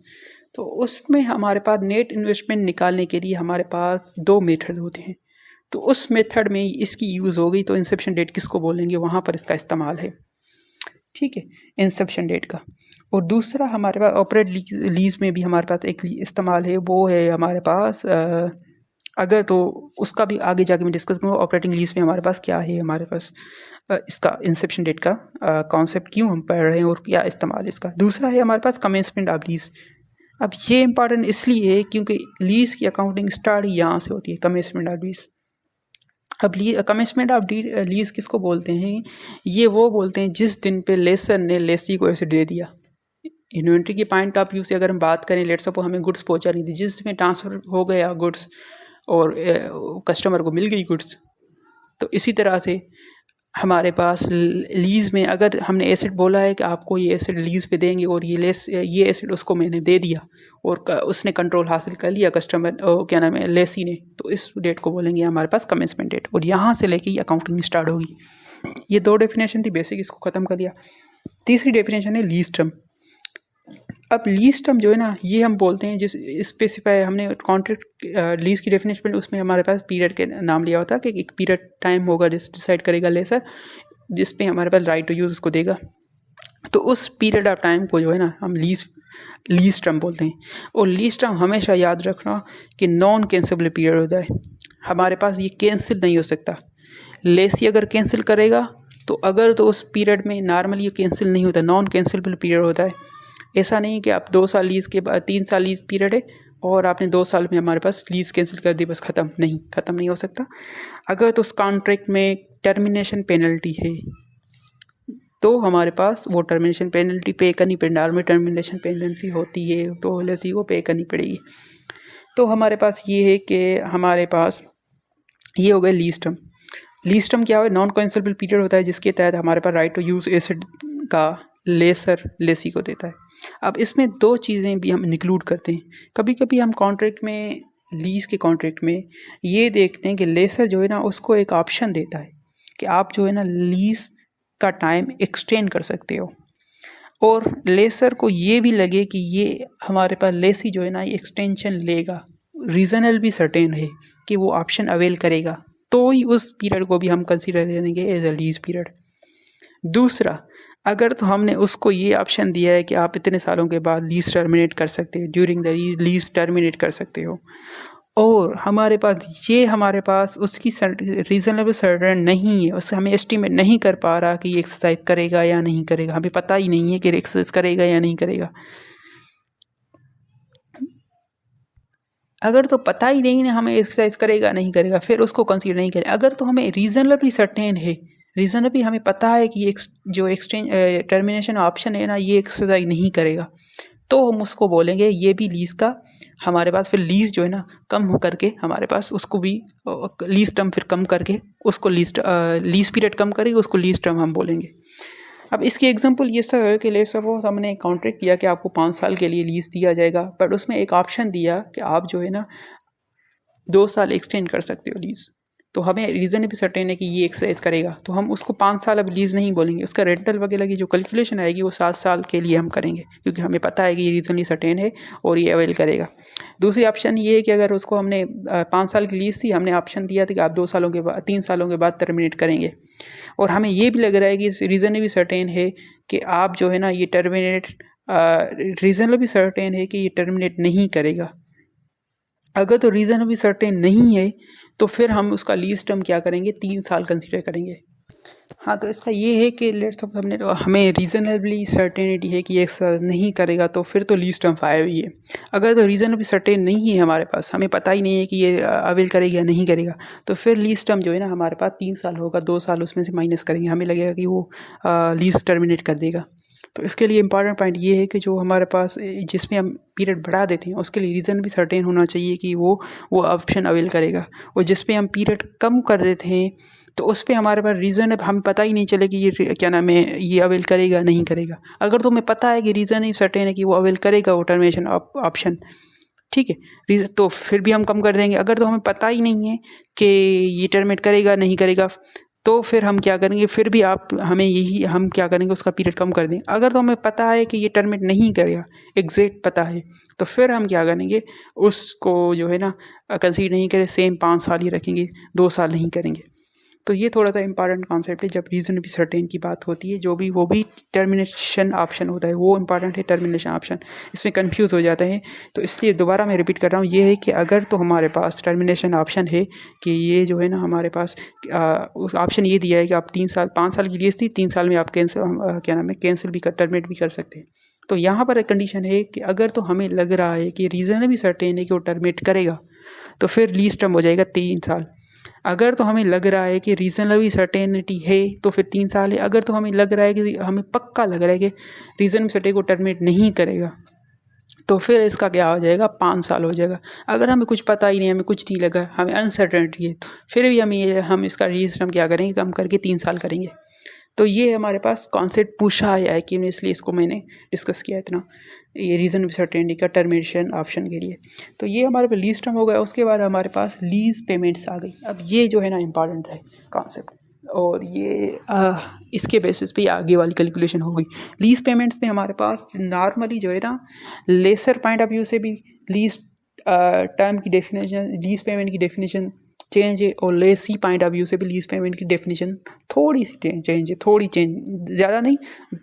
तो उसमें हमारे पास नेट इन्वेस्टमेंट निकालने के लिए हमारे पास 2 मेथड होते हैं। तो उस मेथड में इसकी यूज़ हो गई, तो इंसेप्शन डेट किसको बोलेंगे, वहाँ पर इसका इस्तेमाल है। ठीक है, इंसेप्शन डेट का। और दूसरा हमारे पास ऑपरेट लीज में भी हमारे पास एक इस्तेमाल है, वो है हमारे पास अगर तो उसका भी आगे जाके मैं डिस्कस करूँगा ऑपरेटिंग लीज में हमारे पास क्या है, हमारे पास इसका इंसेप्शन डेट का कॉन्सेप्ट क्यों हम पढ़ रहे हैं और क्या इस्तेमाल इसका। दूसरा है हमारे पास कमेंसमेंट ऑफ लीज। अब ये इंपॉर्टेंट इसलिए है क्योंकि लीज की अकाउंटिंग स्टार्ट यहाँ से होती है, कमेंसमेंट ऑफ लीज। अब कमेंसमेंट ऑफ लीज किसको बोलते हैं? ये वो बोलते हैं जिस दिन पे लेसर ने लेसी को एसेट दे दिया। इन्वेंट्री के पॉइंट ऑफ व्यू से अगर हम बात करें, लेट्स सपोज हमें गुड्स पहुंचा नहीं थी, जिस दिन ट्रांसफ़र हो गया गुड्स और कस्टमर को मिल गई गुड्स, तो इसी तरह से हमारे पास लीज़ में अगर हमने एसेट बोला है कि आपको ये एसेट लीज़ पे देंगे और ये एसेट उसको मैंने दे दिया और उसने कंट्रोल हासिल कर लिया कस्टमर क्या नाम है लेसी ने, तो इस डेट को बोलेंगे हमारे पास कमेंसमेंट डेट। और यहाँ से लेके ये अकाउंटिंग स्टार्ट होगी। ये दो डेफिनेशन थी बेसिक, इसको ख़त्म कर दिया। तीसरी डेफिनेशन है लीज टर्म। अब लीज टर्म जो है ना, ये हम बोलते हैं जिस स्पेसिफाई हमने कॉन्ट्रैक्ट लीज की डेफिनेशन में उसमें हमारे पास पीरियड के नाम लिया होता है कि एक पीरियड टाइम होगा जिस डिसाइड करेगा लेसर, जिस पे हमारे पास राइट टू यूज़ उसको देगा। तो उस पीरियड ऑफ टाइम को जो है ना हम लीज टर्म बोलते हैं। और लीज टर्म हमेशा याद रखना कि नॉन कैंसिलेबल पीरियड होता है, हमारे पास ये कैंसिल नहीं हो सकता। लेसी अगर कैंसिल करेगा तो अगर तो उस पीरियड में नॉर्मली ये कैंसिल नहीं होता, नॉन कैंसिलेबल पीरियड होता है। ऐसा नहीं कि आप 2 साल लीज़ के बाद 3 साल लीज़ पीरियड है और आपने 2 साल में हमारे पास लीज़ कैंसिल कर दी, बस ख़त्म नहीं हो सकता। अगर तो उस कॉन्ट्रैक्ट में टर्मिनेशन पेनल्टी है तो हमारे पास वो टर्मिनेशन पेनल्टी पे करनी पड़ेगी। नॉर्मल टर्मिनेशन पेनल्टी होती है तो लेसी को पे करनी पड़ेगी। तो हमारे पास ये है कि हमारे पास ये हो गया लीज टर्म। लीज टर्म क्या है? नॉन कैंसिलेबल पीरियड होता है जिसके तहत हमारे पास राइट टू यूज़ एसेट का लेसर लेसी को देता है। अब इसमें 2 चीज़ें भी हम इंक्लूड करते हैं। कभी कभी हम कॉन्ट्रैक्ट में, लीज़ के कॉन्ट्रैक्ट में ये देखते हैं कि लेसर जो है ना उसको एक ऑप्शन देता है कि आप जो है ना लीज़ का टाइम एक्सटेंड कर सकते हो, और लेसर को ये भी लगे कि ये हमारे पास लेसी जो है ना ये एक्सटेंशन लेगा, रीज़नल भी सर्टेन है कि वो ऑप्शन अवेल करेगा, तो ही उस पीरियड को भी हम कंसीडर करेंगे एज अ लीज पीरियड। दूसरा, अगर तो हमने उसको ये ऑप्शन दिया है कि आप इतने सालों के बाद लीज टर्मिनेट कर सकते हो, ड्यूरिंग द लीज टर्मिनेट कर सकते हो, और हमारे पास उसकी रीज़नेबल सर्टेन नहीं है, उससे हमें एस्टीमेट नहीं कर पा रहा कि ये एक्सरसाइज करेगा या नहीं करेगा, हमें पता ही नहीं है कि एक्सरसाइज करेगा या नहीं करेगा। अगर तो पता ही नहीं है हमें एक्सरसाइज करेगा नहीं करेगा, फिर उसको कंसीडर नहीं करें। अगर तो हमें रीज़नेबली सर्टेन है, रीज़नेबली हमें पता है कि ये जो एक्सचेंज टर्मिनेशन ऑप्शन है ना ये एक्सरसाइज नहीं करेगा, तो हम उसको बोलेंगे ये भी लीज़ का हमारे पास फिर लीज़ जो है ना कम हो करके हमारे पास उसको भी लीज़ टर्म फिर कम करके उसको लीज़ पीरियड कम करेगी, उसको लीज़ टर्म हम बोलेंगे। अब इसकी एग्जांपल ये सब है कि ले सपोज हमने कॉन्ट्रैक्ट किया कि आपको 5 साल के लिए लीज़ दिया जाएगा, बट उसमें एक ऑप्शन दिया कि आप जो है ना 2 साल एक्सटेंड कर सकते हो लीज़, तो हमें रीज़न भी सर्टेन है कि ये एक्सरसाइज करेगा, तो हम उसको 5 साल अब लीज़ नहीं बोलेंगे, उसका रेंटल वगैरह की जो कैलकुलेशन आएगी वो 7 साल के लिए हम करेंगे, क्योंकि हमें पता है कि ये रीज़नली सर्टेन है और ये अवेल करेगा। दूसरी ऑप्शन ये है कि अगर उसको हमने 5 साल की लीज़ थी, हमने ऑप्शन दिया था कि आप 2 सालों के बाद 3 सालों के बाद टर्मिनेट करेंगे, और हमें ये भी लग रहा है कि रीज़न भी सर्टेन है कि आप जो है ना ये टर्मिनेट रीज़न भी सर्टेन है कि ये टर्मिनेट नहीं करेगा। अगर तो रीज़न भी सर्टेन नहीं है तो फिर हम उसका लीज टर्म क्या करेंगे, 3 साल कंसीडर करेंगे। हाँ, तो इसका ये है कि लेट्स सपोज हमें रीज़नेबली सर्टेनिटी है कि ये एक्सरसाइज नहीं करेगा, तो फिर तो लीज टर्म 5 ही है। अगर तो रीज़नेबली सर्टेन नहीं है हमारे पास, हमें पता ही नहीं है कि ये अवेल करेगा या नहीं करेगा, तो फिर लीज टर्म जो है ना हमारे पास 3 साल होगा, 2 साल उसमें से माइनस करेंगे, हमें लगेगा कि वो लीज टर्मिनेट कर देगा। तो इसके लिए इंपॉर्टेंट पॉइंट ये है कि जो हमारे पास जिसमें हम पीरियड बढ़ा देते हैं उसके लिए रीज़न भी सर्टेन होना चाहिए कि वो ऑप्शन अवेल करेगा, और जिस पे हम पीरियड कम कर देते हैं तो उस पर हमारे पास रीज़न हम पता ही नहीं चले कि ये क्या नाम है ये अवेल करेगा नहीं करेगा। अगर तो हमें पता है कि रीज़न ही सर्टेन है कि वो अवेल करेगा वो टर्मिनेशन ऑप्शन, ठीक है, रीज़न तो फिर भी हम कम कर देंगे। अगर तो हमें पता ही नहीं है कि ये टर्मिनेट करेगा नहीं करेगा, तो फिर हम क्या करेंगे, फिर भी हम क्या करेंगे उसका पीरियड कम कर दें। अगर तो हमें पता है कि ये टर्मिनेट नहीं करेगा, एग्जैक्ट पता है, तो फिर हम क्या करेंगे उसको जो है ना कंसीडर नहीं करें, सेम 5 साल ही रखेंगे, 2 साल नहीं करेंगे। तो ये थोड़ा सा इंपॉर्टेंट कॉन्सेप्ट है जब रीजनेबली सर्टेन की बात होती है। जो भी वो भी टर्मिनेशन ऑप्शन होता है वो इंपॉर्टेंट है, टर्मिनेशन ऑप्शन, इसमें कंफ्यूज हो जाते हैं। तो इसलिए दोबारा मैं रिपीट कर रहा हूँ, ये है कि अगर तो हमारे पास टर्मिनेशन ऑप्शन है कि ये जो है ना हमारे पास उस ऑप्शन ये दिया है कि आप 5 साल की लीज थी, 3 साल में आप कैंसिल भी टर्मिनेट भी कर सकते हैं। तो यहाँ पर एक कंडीशन है कि अगर तो हमें लग रहा है कि रीजनेबली सर्टेन है कि वो टर्मिनेट करेगा तो फिर लीज टर्म हो जाएगा 3 साल। अगर तो हमें लग रहा है कि रीजनेबली सर्टेनिटी है तो फिर 3 साल है। अगर तो हमें लग रहा है कि हमें पक्का लग रहा है कि रीजनेबली सर्टेन को टर्मिनेट नहीं करेगा तो फिर इसका क्या हो जाएगा, 5 साल हो जाएगा। अगर हमें कुछ पता ही नहीं, हमें कुछ नहीं लगा, हमें अनसर्टेनिटी है, तो फिर भी हम इसका लीज टर्म क्या करेंगे, कम करके 3 साल करेंगे। तो ये हमारे पास कॉन्सेप्ट पूछा है कि इसलिए इसको मैंने डिस्कस किया इतना, ये रीजन सर्टेनिटी का टर्मिनेशन ऑप्शन के लिए। तो ये हमारे पास लीज टर्म हो गया। उसके बाद हमारे पास लीज पेमेंट्स आ गई। अब ये जो है ना इम्पॉर्टेंट है कॉन्सेप्ट, और ये इसके बेसिस पे आगे वाली कैलकुलेशन होगी। लीज पेमेंट्स में हमारे पास नॉर्मली जो है ना लेसर पॉइंट ऑफ व्यू से भी लीज टर्म की डेफिनेशन, लीज पेमेंट की डेफिनेशन चेंज है, और लेसी पॉइंट ऑफ व्यू से भी लीज पेमेंट की डेफिनेशन थोड़ी सी चेंज है, थोड़ी चेंज, ज़्यादा नहीं,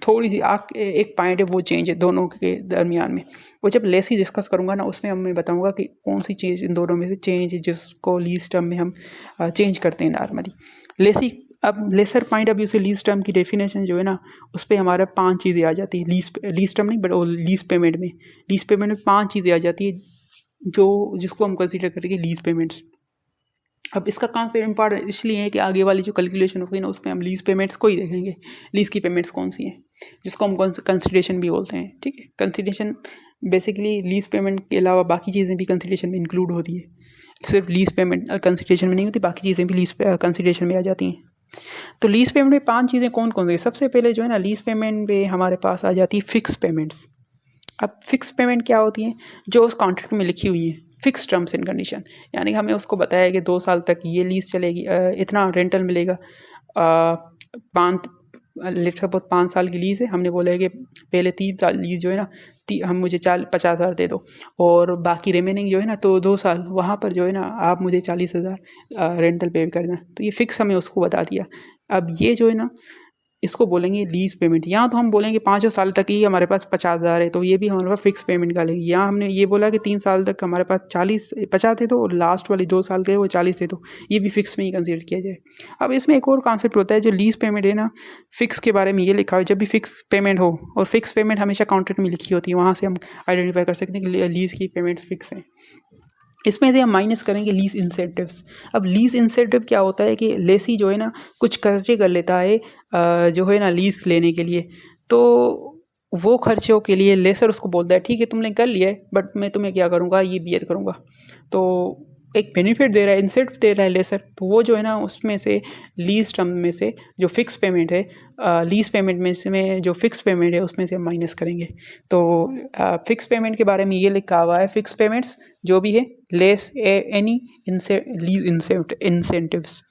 थोड़ी सी एक पॉइंट है वो चेंज है दोनों के दरमियान में। वो जब लेसी डिस्कस करूँगा ना उसमें मैं बताऊँगा कि कौन सी चीज़ इन दोनों में से चेंज है जिसको लीज टर्म में हम चेंज करते हैं नॉर्मली। लेसी, अब लेसर पॉइंट ऑफ व्यू से लीज टर्म की डेफिनेशन जो है ना उस पर हमारा 5 चीज़ें आ जाती है। लीज टर्म नहीं बट वो लीज पेमेंट में 5 चीज़ें आ जाती है जो जिसको हम कंसीडर करेंगे लीज पेमेंट्स। अब इसका कॉन्सेप्ट इंपॉर्टेंट इसलिए है कि आगे वाली जो कैलकुलेशन होगी ना उसमें हम लीज पेमेंट्स को ही देखेंगे, लीज की पेमेंट्स कौन सी हैं, जिसको हम कंसिडरेशन भी बोलते हैं। ठीक है, कंसिडरेशन बेसिकली लीज पेमेंट के अलावा बाकी चीज़ें भी कंसिडरेशन में इंक्लूड होती है। सिर्फ लीज पेमेंट कंसिडरेशन में नहीं होती, बाकी चीज़ें भी लीज कंसिडरेशन में आ जाती हैं। तो लीज पेमेंट में 5 चीज़ें कौन कौन सी? सबसे पहले जो है ना लीज पेमेंट पे हमारे पास आ जाती है फिक्स पेमेंट्स। अब फिक्स पेमेंट क्या होती हैं? जो उस कॉन्ट्रैक्ट में लिखी हुई हैं, फिक्स टर्म्स एंड कंडीशन, यानी हमें उसको बताया है कि 2 साल तक ये लीज चलेगी, इतना रेंटल मिलेगा। 5 साल की लीज़ है, हमने बोला है कि पहले 3 साल लीज़ जो है ना हम मुझे 50,000 दे दो, और बाकी रिमेनिंग जो है ना तो 2 साल वहाँ पर जो है ना आप मुझे 40,000 रेंटल पे करना। तो ये फिक्स हमें उसको बता दिया। अब ये जो है ना इसको बोलेंगे लीज पेमेंट। यहाँ तो हम बोलेंगे 5 साल तक ही हमारे पास 50,000 है तो ये भी हमारे पास फिक्स पेमेंट का लेंगे। यहाँ हमने ये बोला कि 3 साल तक हमारे पास 50 थे तो, और लास्ट वाली 2 साल के वो 40 थे तो ये भी फिक्स में ही कंसीडर किया जाए। अब इसमें एक और कॉन्सेप्ट होता है जो लीज पेमेंट है ना, फिक्स के बारे में ये लिखा है, जब भी फिक्स पेमेंट हो, और फिक्स पेमेंट हमेशा कॉन्ट्रैक्ट में लिखी होती है, वहाँ से हम आइडेंटिफाई कर सकते हैं कि लीज की पेमेंट्स फिक्स हैं। इसमें से हम माइनस करेंगे लीज इंसेंटिव्स। अब लीज इंसेंटिव क्या होता है कि लेसी जो है ना कुछ खर्चे कर लेता है जो है ना लीज लेने के लिए, तो वो खर्चों के लिए लेसर उसको बोलता है ठीक है तुमने कर लिया है बट मैं तुम्हें क्या करूँगा, ये बियर करूँगा। तो एक बेनिफिट दे रहा है, इंसेंटिव दे रहा है लेसर, तो वो जो है ना उसमें से लीज टर्म में से जो फिक्स पेमेंट है, लीज पेमेंट में जो फिक्स पेमेंट है उसमें से हम माइनस करेंगे। तो फिक्स पेमेंट के बारे में ये लिखा हुआ है, फिक्स पेमेंट्स जो भी है लेस एनी लीज इंसेंटिव्स।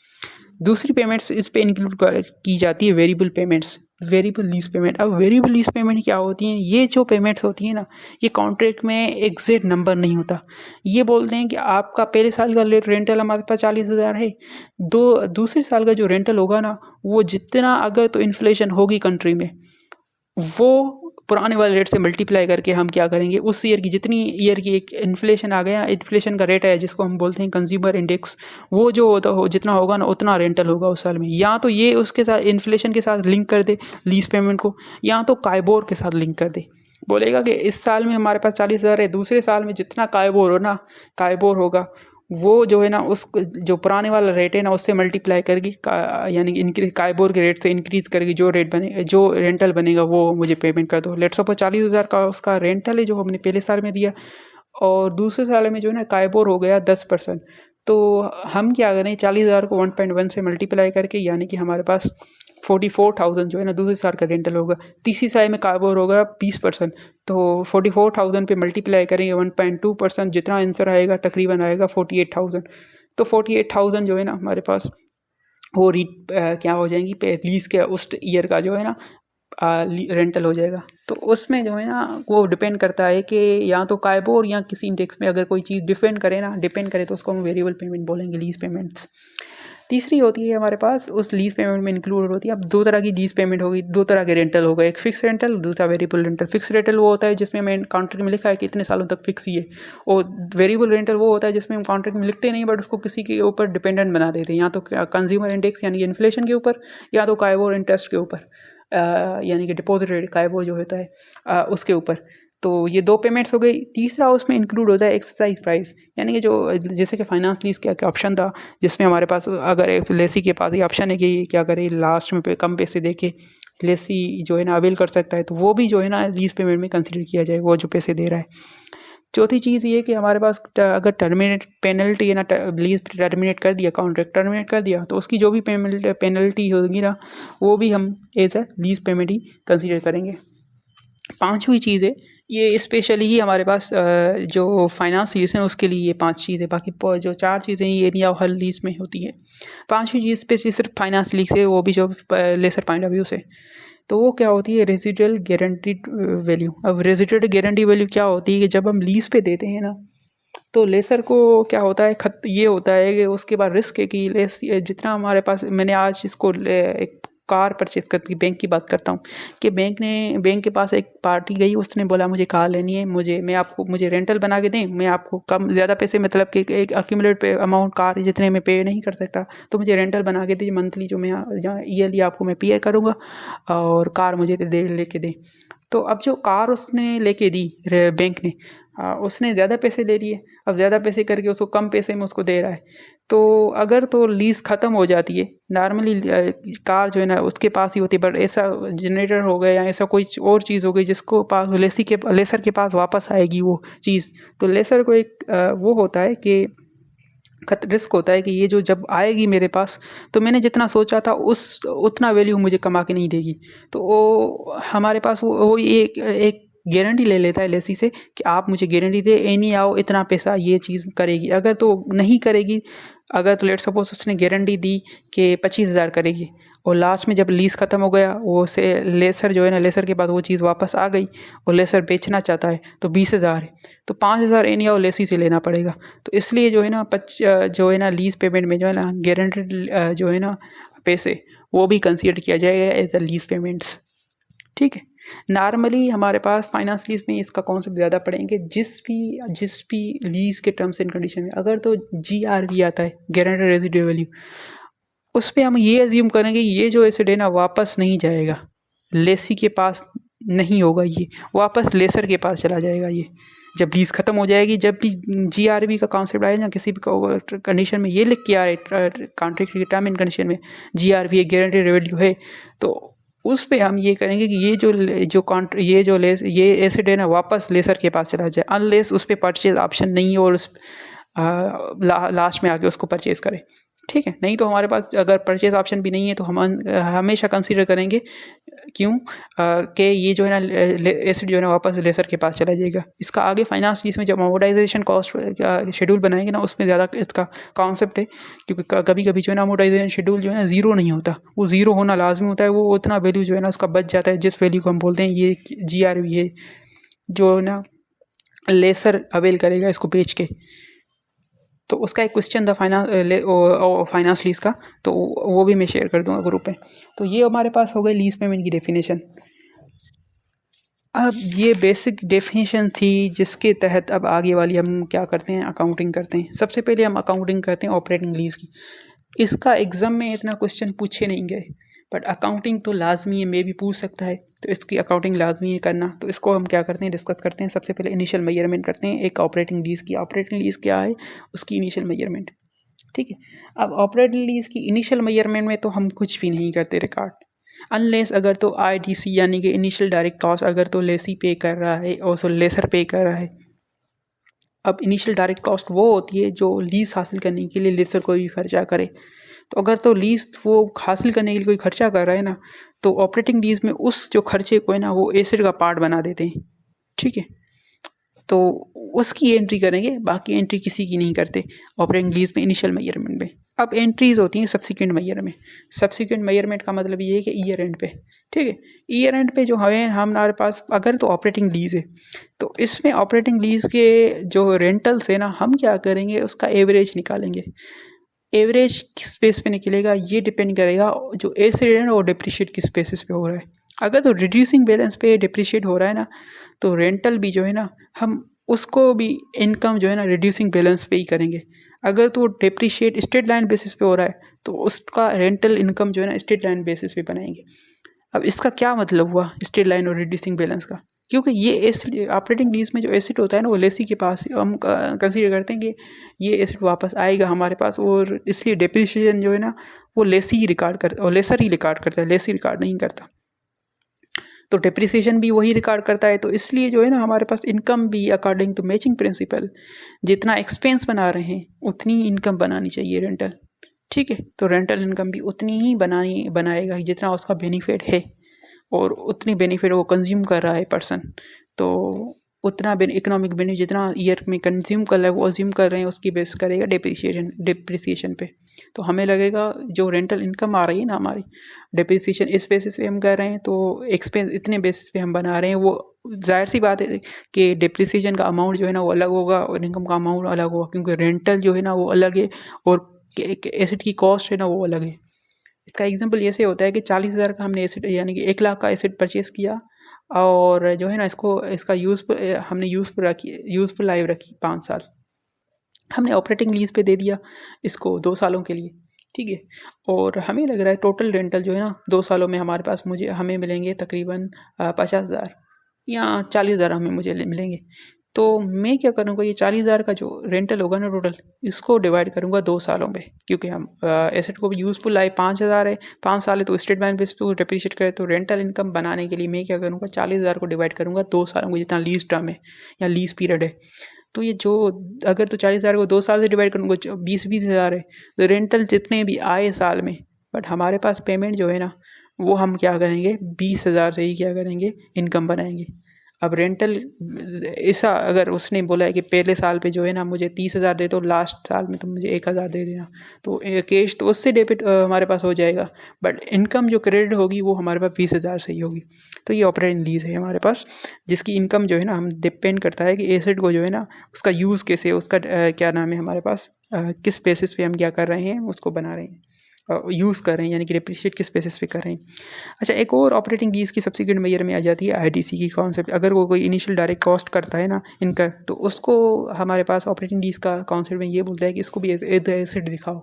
दूसरी पेमेंट्स इस पे इंक्लूड की जाती है variable payments, variable lease payment. अब वेरिएबल लीज पेमेंट क्या होती हैं? ये जो पेमेंट्स होती हैं ना ये कॉन्ट्रैक्ट में एग्जैक्ट नंबर नहीं होता। ये बोलते हैं कि आपका पहले साल का रेंटल हमारे पास 40,000 है, दूसरे साल का जो रेंटल होगा ना वो जितना अगर तो इन्फ्लेशन होगी कंट्री में वो पुराने वाले रेट से मल्टीप्लाई करके हम क्या करेंगे, उस ईयर की जितनी ईयर की एक इन्फ्लेशन आ गया, इन्फ्लेशन का रेट है जिसको हम बोलते हैं कंज्यूमर इंडेक्स, वो जो होता हो जितना होगा ना उतना रेंटल होगा उस साल में। या तो ये उसके साथ इन्फ्लेशन के साथ लिंक कर दे लीज पेमेंट को, या तो काइबोर के साथ लिंक कर दे। बोलेगा कि इस साल में हमारे पास 40,000 है, दूसरे साल में जितना काइबोर होगा वो जो है ना उस जो पुराने वाला रेट है ना उससे मल्टीप्लाई करके यानी काइबोर के रेट से इंक्रीज करके जो रेट बने, जो रेंटल बनेगा वो मुझे पेमेंट कर दो। लेट्स सपोज 40,000 का उसका रेंटल है जो हमने पहले साल में दिया, और दूसरे साल में जो है ना काइबोर हो गया 10%। तो हम क्या करें, 40,000 को 1.1 से मल्टीप्लाई करके, यानी कि हमारे पास 44,000 जो है ना दूसरे साल का रेंटल होगा। तीसरी साल में काइबोर होगा 20%, तो 44,000 पे मल्टीप्लाई करेंगे 1.2%, जितना आंसर आएगा तकरीबन आएगा 48,000। तो 48,000 जो है ना हमारे पास वो क्या हो जाएंगी लीज के उस ईयर का जो है ना रेंटल हो जाएगा। तो उसमें जो है ना वो डिपेंड करता है कि या तो काइबोर या किसी इंडेक्स में अगर कोई चीज़ डिपेंड करे तो उसको हम वेरिएबल पेमेंट बोलेंगे, लीज पेमेंट्स। तीसरी होती है हमारे पास उस लीज पेमेंट में इंक्लूड होती है। अब दो तरह की लीज पेमेंट होगी, दो तरह के रेंटल हो गए, एक फिक्स रेंटल, दूसरा वेरिएबल रेंटल। फिक्स रेंटल वो होता है जिसमें हमें कॉन्ट्रैक्ट में लिखा है कि इतने सालों तक फिक्स ही है, और वेरिएबल रेंटल वो होता है जिसमें हम कॉन्ट्रैक्ट में लिखते नहीं बट उसको किसी के ऊपर डिपेंडेंट बना देते हैं, या तो कंज्यूमर इंडेक्स यानी कि इन्फ्लेशन के ऊपर, या तो काइबोर इंटरेस्ट के ऊपर, यानी कि डिपॉजिट रेट काइबोर जो होता है उसके ऊपर। तो ये दो पेमेंट्स हो गई। तीसरा उसमें इंक्लूड होता है एक्सरसाइज प्राइस, यानी कि जो जैसे कि फाइनेंस लीज क्या ऑप्शन था जिसमें हमारे पास अगर एक लेसी के पास ये ऑप्शन है कि क्या करे लास्ट में कम पैसे दे के लेसी जो है ना अवेल कर सकता है, तो वो भी जो है ना लीज पेमेंट में कंसिडर किया जाए, वो जो पैसे दे रहा है। चौथी चीज़ ये कि हमारे पास अगर टर्मिनेट पेनल्टी है ना, लीज टर्मिनेट कर दिया, कॉन्ट्रैक्ट टर्मिनेट कर दिया, तो उसकी जो भी पेनल्टी होगी ना वो भी हम एज ए लीज पेमेंट ही कंसिडर करेंगे। पांचवी चीज़ है, ये स्पेशली ही हमारे पास जो फाइनेंस लीज है उसके लिए ये 5 चीज़ें, बाकी जो 4 चीज़ें ये एरिया हर लीज में होती है। पांचवी चीज़ स्पेशली सिर्फ फाइनेंस लीज है, वो भी जो लेसर पॉइंट ऑफ व्यू से, तो वो क्या होती है रेजिडुअल गारंटीड वैल्यू। अब रेजिडुअल गारंटी वैल्यू क्या होती है कि जब हम लीज पे देते हैं ना, तो लेसर को क्या होता है ये होता है कि उसके बाद रिस्क है कि लेस जितना हमारे पास, मैंने आज इसको एक कार परचेज करती, बैंक की बात करता हूँ कि बैंक के पास एक पार्टी गई, उसने बोला मुझे कार लेनी है, मुझे रेंटल बना के दें, मैं आपको कम ज़्यादा पैसे, मतलब कि एक अक्यूमुलेट पे अमाउंट कार जितने में पे नहीं कर सकता, तो मुझे रेंटल बना के दीजिए मंथली, जो मैं जहाँ ईयरली आपको मैं पे करूँगा और कार मुझे दे लेके दें। तो अब जो कार उसने लेके दी बैंक ने, उसने ज़्यादा पैसे ले लिए, अब ज़्यादा पैसे करके उसको कम पैसे में उसको दे रहा है। तो अगर तो लीज़ ख़त्म हो जाती है, नॉर्मली कार जो है ना उसके पास ही होती है, बट ऐसा जनरेटर हो गया या ऐसा कोई और चीज़ हो गई जिसको पास लेसर के पास वापस आएगी वो चीज़, तो लेसर को एक वो होता है कि रिस्क होता है कि ये जो जब आएगी मेरे पास, तो मैंने जितना सोचा था उतना वैल्यू मुझे कमा के नहीं देगी। तो वो हमारे पास वो एक गारंटी ले लेता है लेसी से कि आप मुझे गारंटी दे, एनी आओ इतना पैसा ये चीज़ करेगी। अगर तो नहीं करेगी, अगर तो लेट सपोज उसने गारंटी दी कि 25,000 करेगी, और लास्ट में जब लीज़ ख़त्म हो गया, वो से लेसर जो है ना, लेसर के बाद वो चीज़ वापस आ गई और लेसर बेचना चाहता है तो 20,000 है, तो 5,000 एनी आओ लेसी से लेना पड़ेगा। तो इसलिए जो है ना जो है ना लीज़ पेमेंट में जो है ना गारंटेड जो है ना पैसे वो भी कंसीडर किया जाएगा एज अ लीज़ पेमेंट्स। ठीक है, नॉर्मली हमारे पास फाइनेंस लीज में इसका कॉन्सेप्ट ज़्यादा पढ़ेंगे। जिस भी लीज के टर्म्स एंड कंडीशन में अगर तो GRV आता है, गारंटेड रेजिडुअल वैल्यू, उस पर हम ये एज्यूम करेंगे ये जो एसेट है ना वापस नहीं जाएगा, लेसी के पास नहीं होगा, ये वापस लेसर के पास चला जाएगा। ये जब लीज ख़त्म हो जाएगी, जब भी GRV का कॉन्सेप्ट आए ना किसी भी कंडीशन में, ये लिख के आ रहे कॉन्ट्रैक्ट के टर्म एंड कंडीशन में GRV गारंटेड रेवेन्यू है, तो उस पे हम ये करेंगे कि ये एसेट है ना वापस लेसर के पास चला जाए, अनलेस उस पर परचेज ऑप्शन नहीं हो और उस लास्ट में आके उसको परचेज करें। ठीक है, नहीं तो हमारे पास अगर परचेज ऑप्शन भी नहीं है तो हम हमेशा कंसीडर करेंगे क्यों कि ये जो है ना एसेट जो है ना वापस लेसर के पास चला जाएगा। इसका आगे फाइनेंस लीज में जब अमोर्टाइजेशन कॉस्ट शेड्यूल बनाएंगे ना, उसमें ज़्यादा इसका कॉन्सेप्ट है, क्योंकि कभी कभी जो है ना अमोर्टाइजेशन शेड्यूल जो है ना ज़ीरो नहीं होता, वो ज़ीरो होना लाजमी होता है, वो उतना वैल्यू जो है ना उसका बच जाता है जिस वैल्यू को हम बोलते हैं ये GRV है, जो है ना लेसर अवेल करेगा इसको बेच के। तो उसका एक क्वेश्चन था फाइनेंस लीज का, तो वो भी मैं शेयर कर दूंगा ग्रुप पे। तो ये हमारे पास हो गई लीज पेमेंट की डेफिनेशन। अब ये बेसिक डेफिनेशन थी जिसके तहत अब आगे वाली हम क्या करते हैं, अकाउंटिंग करते हैं। सबसे पहले हम अकाउंटिंग करते हैं ऑपरेटिंग लीज की। इसका एग्ज़ाम में इतना क्वेश्चन पूछे नहीं गए, बट अकाउंटिंग तो लाजमी है, मे भी पूछ सकता है, तो इसकी अकाउंटिंग लाजमी है करना। तो इसको हम क्या करते हैं, डिस्कस करते हैं। सबसे पहले इनिशियल मेजरमेंट करते हैं एक ऑपरेटिंग लीज की। ऑपरेटिंग लीज क्या है, उसकी इनिशियल मेजरमेंट। ठीक है, अब ऑपरेटिंग लीज की इनिशियल मेजरमेंट में तो हम कुछ भी नहीं करते रिकॉर्ड, अनलेस अगर तो IDC यानी कि इनिशियल डायरेक्ट कॉस्ट अगर तो लेसी पे कर रहा है और सो लेसर पे कर रहा है। अब इनिशियल डायरेक्ट कॉस्ट वो होती है जो लीज हासिल करने के लिए लेसर कोई खर्चा करे। तो अगर तो लीज वो हासिल करने के लिए कोई खर्चा कर रहा है ना, तो ऑपरेटिंग लीज में उस जो खर्चे को है ना वो एसेट का पार्ट बना देते हैं। ठीक है, तो उसकी एंट्री करेंगे, बाकी एंट्री किसी की नहीं करते ऑपरेटिंग लीज में इनिशियल मेजरमेंट में। अब एंट्रीज होती हैं सब्सिक्वेंट मेजर में। सब्सिक्वेंट मेजरमेंट का मतलब ये है कि ईयर एंड पे। ठीक है, ईयर एंड पे जो हमारे पास अगर तो ऑपरेटिंग लीज है, तो इसमें ऑपरेटिंग लीज के जो रेंटल्स है ना, हम क्या करेंगे उसका एवरेज निकालेंगे। एवरेज किस बेस पे निकलेगा ये डिपेंड करेगा जो एसिड है ना वो डिप्रिशिएट किस बेसिस पे हो रहा है। अगर तो रिड्यूसिंग बैलेंस पे डिप्रिशिएट हो रहा है ना तो रेंटल भी जो है ना हम उसको भी इनकम जो है ना रिड्यूसिंग बैलेंस पे ही करेंगे। अगर तो डिप्रिशिएट स्ट्रेट लाइन बेसिस पे हो रहा है तो उसका रेंटल इनकम जो है ना स्ट्रेट लाइन बेसिस पे बनाएंगे। अब इसका क्या मतलब हुआ स्ट्रेट लाइन और रिड्यूसिंग बैलेंस का, क्योंकि ये एसिड ऑपरेटिंग लीज में जो एसिड होता है ना वो लेसी के पास हम कंसीडर करते हैं कि ये एसिड वापस आएगा हमारे पास, और इसलिए डिप्रिशिएशन जो है ना वो लेसी ही रिकॉर्ड करता और लेसर ही रिकॉर्ड करता है, लेसी रिकॉर्ड नहीं करता। तो डिप्रिसिएशन भी वही रिकॉर्ड करता है, तो इसलिए जो है ना हमारे पास इनकम भी अकॉर्डिंग टू मैचिंग प्रिंसिपल जितना एक्सपेंस बना रहे हैं उतनी ही इनकम बनानी चाहिए रेंटल। ठीक है, तो रेंटल इनकम भी उतनी ही बनाएगा जितना उसका बेनिफिट है, और उतनी बेनिफिट वो कंज्यूम कर रहा है पर्सन, तो उतना इकोनॉमिक बेनिफिट जितना ईयर में कंज्यूम कर रहा है वो अज्यूम कर रहे हैं उसकी बेस करेगा डिप्रिसिएशन पे। तो हमें लगेगा जो रेंटल इनकम आ रही है ना हमारी डिप्रिसिएशन इस बेसिस पे हम कर रहे हैं, तो एक्सपेंस इतने बेसिस पे हम बना रहे हैं, वो जाहिर सी बात है कि डिप्रिसिएशन का अमाउंट जो है ना वो अलग होगा और इनकम का अमाउंट अलग होगा, क्योंकि रेंटल जो है ना वो अलग है और एसिड की कॉस्ट है ना वो अलग है। इसका एग्जांपल ऐसे होता है कि 40,000 का हमने एसिड यानी कि 1 लाख का एसिड परचेज़ किया, और जो है ना इसका हमने यूज़फुल लाइफ रखी 5 साल, हमने ऑपरेटिंग लीज पे दे दिया इसको 2 सालों के लिए। ठीक है, और हमें लग रहा है टोटल रेंटल जो है ना 2 सालों में हमारे पास हमें मिलेंगे तकरीबन 50,000 या 40,000 हमें मुझे मिलेंगे। तो मैं क्या करूँगा, ये 40,000 का जो रेंटल होगा ना टोटल, इसको डिवाइड करूँगा 2 सालों में, क्योंकि हम एसेट को भी यूज़फुल लाइफ 5,000 है, 5 साल है तो स्टेट बैंक बेस पे डिप्रिशिएट करे, तो रेंटल इनकम बनाने के लिए मैं क्या करूँगा 40,000 को डिवाइड करूँगा 2 सालों में, जितना लीज टर्म है या लीज पीरियड है। तो ये जो अगर तो 40,000 को 2 साल से डिवाइड करूँगा 20,000 है, तो रेंटल जितने भी आए साल में, बट हमारे पास पेमेंट जो है ना वो हम क्या करेंगे 20,000 से ही क्या करेंगे इनकम बनाएंगे। अब रेंटल ऐसा अगर उसने बोला है कि पहले साल पे जो है ना मुझे 30,000 दे दो, लास्ट साल में तो मुझे 1,000 दे देना, तो कैश तो उससे डेबिट हमारे पास हो जाएगा, बट इनकम जो क्रेडिट होगी वो हमारे पास 20,000 से ही होगी। तो ये ऑपरेटिंग लीज है हमारे पास, जिसकी इनकम जो है ना हम डिपेंड करता है कि एसेट को जो है ना उसका यूज़ कैसे, उसका क्या नाम है हमारे पास किस बेसिस पे हम क्या कर रहे हैं उसको बना रहे हैं, यूज़ कर रहे हैं, यानी कि डिप्रिशिएट किस बेसिस पे कर रहे हैं। अच्छा, एक और ऑपरेटिंग लीज की सब्सिक्वेंट मेजर में आ जाती है आईडीसी की कॉन्सेप्ट। अगर वो कोई इनिशियल डायरेक्ट कॉस्ट करता है ना इनका, तो उसको हमारे पास ऑपरेटिंग लीज का कॉन्सेप्ट में ये बोलता है कि इसको भी एसेट दिखाओ,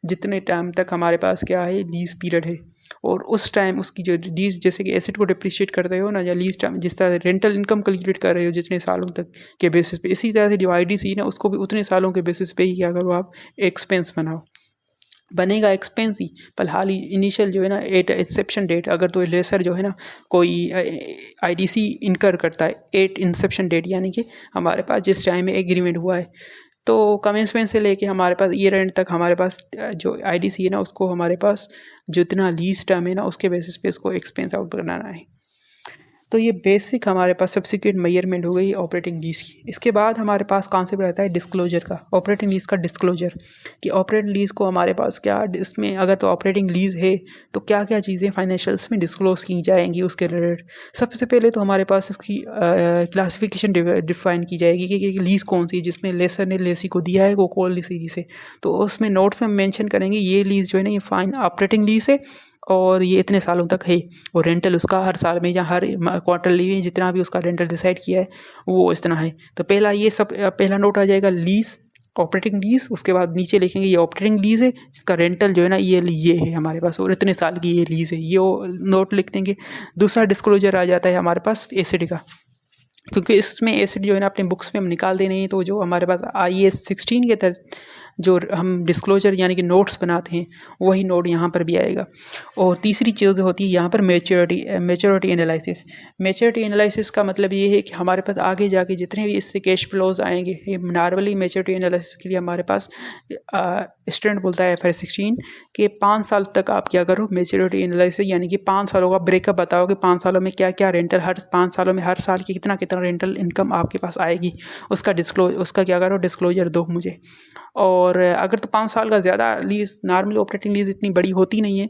जितने टाइम तक हमारे पास क्या है लीज पीरियड है, और उस टाइम उसकी जो लीज जैसे कि एसेट को डिप्रिशिएट करते हो ना, या लीज टाइम जिस तरह रेंटल इनकम कैलकुलेट कर रहे हो जितने सालों तक के बेसिस पे, इसी तरह से जो आईडीसी ना उसको भी उतने सालों के बेसिस पे ही क्या करो आप एक्सपेंस बनाओ, बनेगा एक्सपेंस ही। फिलहाल ही इनिशियल जो है ना एट इंसेप्शन डेट, अगर तो लेसर जो है ना कोई आईडीसी इनकर करता है एट इंसेप्शन डेट, यानी कि हमारे पास जिस टाइम में एग्रीमेंट हुआ है, तो कमेंसमेंट से लेके हमारे पास ईयर एंड तक हमारे पास जो आईडीसी है ना उसको हमारे पास जितना लीज टर्म है ना उसके बेसिस पे इसको एक्सपेंस आउट बनाना है। तो ये बेसिक हमारे पास सब्सिक्वेंट मेजरमेंट हो गई ऑपरेटिंग लीज की। इसके बाद हमारे पास कॉन्सेप्ट रहता है डिस्क्लोजर का, ऑपरेटिंग लीज का डिस्क्लोजर, कि ऑपरेटिंग लीज को हमारे पास क्या इसमें अगर तो ऑपरेटिंग लीज है तो क्या क्या चीज़ें फाइनेंशियल्स में डिस्क्लोज की जाएंगी उसके रिलेटेड। सबसे पहले तो हमारे पास इसकी क्लासिफिकेशन डिफाइन की जाएगी कि लीज कौन सी, जिसमें लेसर ने लेसी को दिया है वो कौन लीज है, तो उसमें नोट्स में मेंशन करेंगे ये लीज जो है ना ये फाइन ऑपरेटिंग लीज है और ये इतने सालों तक है, और रेंटल उसका हर साल में या हर क्वार्टरली में जितना भी उसका रेंटल डिसाइड किया है वो इतना है। तो पहला ये सब पहला नोट आ जाएगा लीज, ऑपरेटिंग लीज। उसके बाद नीचे लिखेंगे ये ऑपरेटिंग लीज है जिसका रेंटल जो है ना ये है हमारे पास, और इतने साल की ये लीज है, ये नोट लिख देंगे। दूसरा डिस्क्लोजर आ जाता है हमारे पास एसिड का, क्योंकि इसमें एसिड जो है ना अपने बुक्स में हम निकाल देने हैं, तो जो हमारे पास IAS 16 के तहत जो हम डिस्क्लोजर यानी कि नोट्स बनाते हैं वही नोट यहाँ पर भी आएगा। और तीसरी चीज़ होती है यहाँ पर मैच्योरिटी एनालिसिस। मैच्योरिटी एनालिसिस का मतलब ये है कि हमारे पास आगे जाके जितने भी इससे कैश फ्लोज आएंगे, नॉर्मली मैच्योरिटी एनालिसिस के लिए हमारे पास स्टूडेंट बोलता है FR 16 कि 5 साल तक आप क्या करो मैच्योरिटी एनालिसिस, यानी कि 5 सालों का ब्रेकअप बताओ कि 5 सालों में क्या क्या रेंटल, हर 5 सालों में हर साल की कितना कितना रेंटल इनकम आपके पास आएगी, उसका क्या करो डिस्क्लोजर दो मुझे। और अगर तो 5 साल का ज़्यादा लीज, नॉर्मली ऑपरेटिंग लीज इतनी बड़ी होती नहीं है,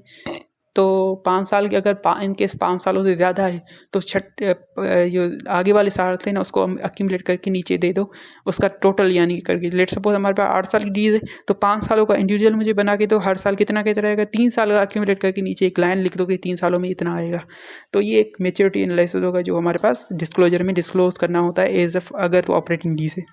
तो 5 साल के अगर इन केस 5 सालों से ज़्यादा है तो जो आगे वाले साल थे ना उसको अक्यूमुलेट करके नीचे दे दो उसका टोटल, यानी करके लेट सपोज हमारे पास 8 साल की लीज है तो 5 सालों का इंडिविजुअल मुझे बना के दो, हर साल कितना कितना आएगा, 3 साल का अक्यूमुलेट करके नीचे एक लाइन लिख दो कि 3 सालों में इतना आएगा। तो ये एक मेच्योरिटी एनालिसिस होगा जो हमारे पास डिस्क्लोजर में डिस्क्लोज करना होता है एज ऑफ अगर तो ऑपरेटिंग लीज है।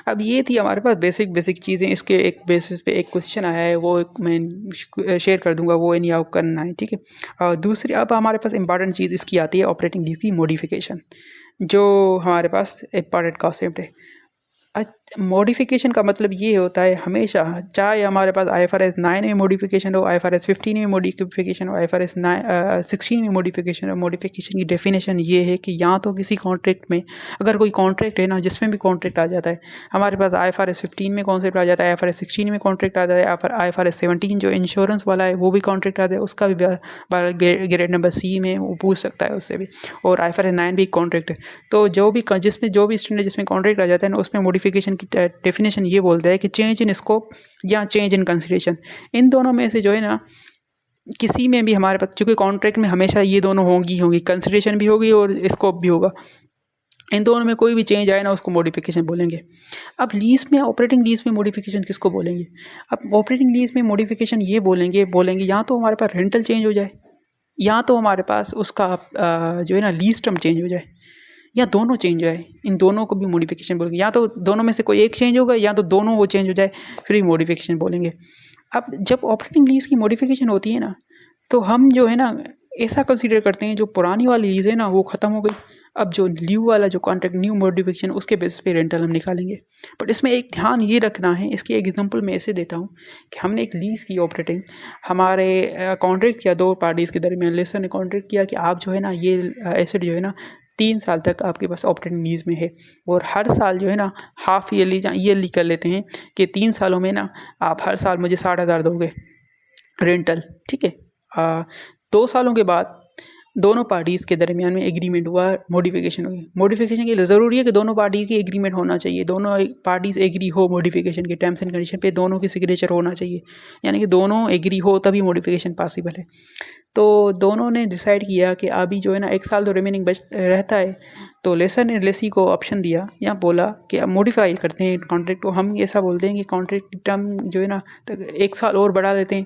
अब ये थी हमारे पास बेसिक चीज़ें। इसके एक बेसिस पे एक क्वेश्चन आया है, वो मैं शेयर कर दूंगा, वो नहीं आपको करना है, ठीक है। और दूसरी अब हमारे पास इंपॉर्टेंट चीज़ इसकी आती है ऑपरेटिंग लीज की मॉडिफिकेशन, जो हमारे पास इंपॉर्टेंट कॉन्सेप्ट है। मॉडिफिकेशन का मतलब ये होता है हमेशा, चाहे हमारे पास IFRS 9 में मॉडिफिकेशन हो, IFRS 15 में मॉडिफिकेशन हो, IFRS 16 में मॉडिफिकेशन हो, मॉडिफिकेशन की डेफिनेशन ये है कि या तो किसी कॉन्ट्रैक्ट में, अगर कोई कॉन्ट्रैक्ट है ना जिसमें भी कॉन्ट्रैक्ट आ जाता है, हमारे पास IFRS 15 में कॉन्सेप्ट आ जाता है, IFRS 16 में कॉन्ट्रैक्ट आ जाता है, IFRS 17 जो इंश्योरेंस वाला है वो भी कॉन्ट्रैक्ट आता है, उसका भी ग्रेड नंबर C में वो पूछ सकता है उससे भी, और IFRS 9 भी कॉन्ट्रैक्ट है। तो जो भी स्टैंडर्ड जिसमें कॉन्ट्रैक्ट आ जाता है ना उसमें मॉडिफिकेशन की डेफिनेशन ये बोलता है कि चेंज इन स्कोप या चेंज इन कंसिडरेशन, इन दोनों में से जो है ना किसी में भी हमारे पास, चूँकि कॉन्ट्रैक्ट में हमेशा ये दोनों होंगी, कंसिडरेशन भी होगी और स्कोप भी होगा, इन दोनों में कोई भी चेंज आए ना उसको मॉडिफिकेशन बोलेंगे। अब लीज में, ऑपरेटिंग लीज में मॉडिफिकेशन किसको बोलेंगे? अब ऑपरेटिंग लीज में मॉडिफिकेशन ये बोलेंगे या तो हमारे पास रेंटल चेंज हो जाए, या तो हमारे पास उसका जो है ना लीज टर्म चेंज हो जाए, या दोनों चेंज हो जाए। इन दोनों को भी मॉडिफिकेशन बोलेंगे, या तो दोनों में से कोई एक चेंज होगा या तो दोनों वो चेंज हो जाए, फिर मॉडिफिकेशन बोलेंगे। अब जब ऑपरेटिंग लीज की मॉडिफिकेशन होती है ना तो हम जो है ना ऐसा कंसीडर करते हैं जो पुरानी वाली लीज है ना वो ख़त्म हो गई, अब जो न्यू वाला जो कॉन्ट्रैक्ट, न्यू मॉडिफिकेशन, उसके बेसिस पे रेंटल हम निकालेंगे। बट इसमें एक ध्यान ये रखना है, इसकी एग्जांपल मैं ऐसे देता हूँ कि हमने एक लीज़ की ऑपरेटिंग, हमारे कॉन्ट्रैक्ट किया 2 पार्टीज़ के दरमियान, लेसर ने कॉन्ट्रैक्ट किया कि आप जो है ना ये एसेट जो है ना 3 साल तक आपके पास ऑपरेटिंग लीज में है, और हर साल जो है ना हाफ ईयरली या ईयरली कर लेते हैं कि 3 सालों में ना आप हर साल मुझे 60,000 दोगे रेंटल, ठीक है। 2 सालों के बाद दोनों पार्टीज़ के दरमियान में एग्रीमेंट हुआ, मॉडिफिकेशन हुई। मॉडिफिकेशन के लिए ज़रूरी है कि दोनों पार्टी की एग्रीमेंट होना चाहिए, दोनों पार्टीज़ एग्री हो मॉडिफिकेशन के टर्म्स एंड कंडीशन पे, दोनों की सिग्नेचर होना चाहिए, यानी कि दोनों एग्री हो तभी मॉडिफिकेशन पॉसिबल है। तो दोनों ने डिसाइड किया कि अभी जो है ना 1 साल तो रिमेनिंग बच रहता है, तो लेसर ने लेसी को ऑप्शन दिया या बोला कि अब मॉडिफाई करते हैं कॉन्ट्रैक्ट को। हम ऐसा बोलते हैं कि कॉन्ट्रैक्ट टर्म जो है ना 1 साल और बढ़ा देते हैं,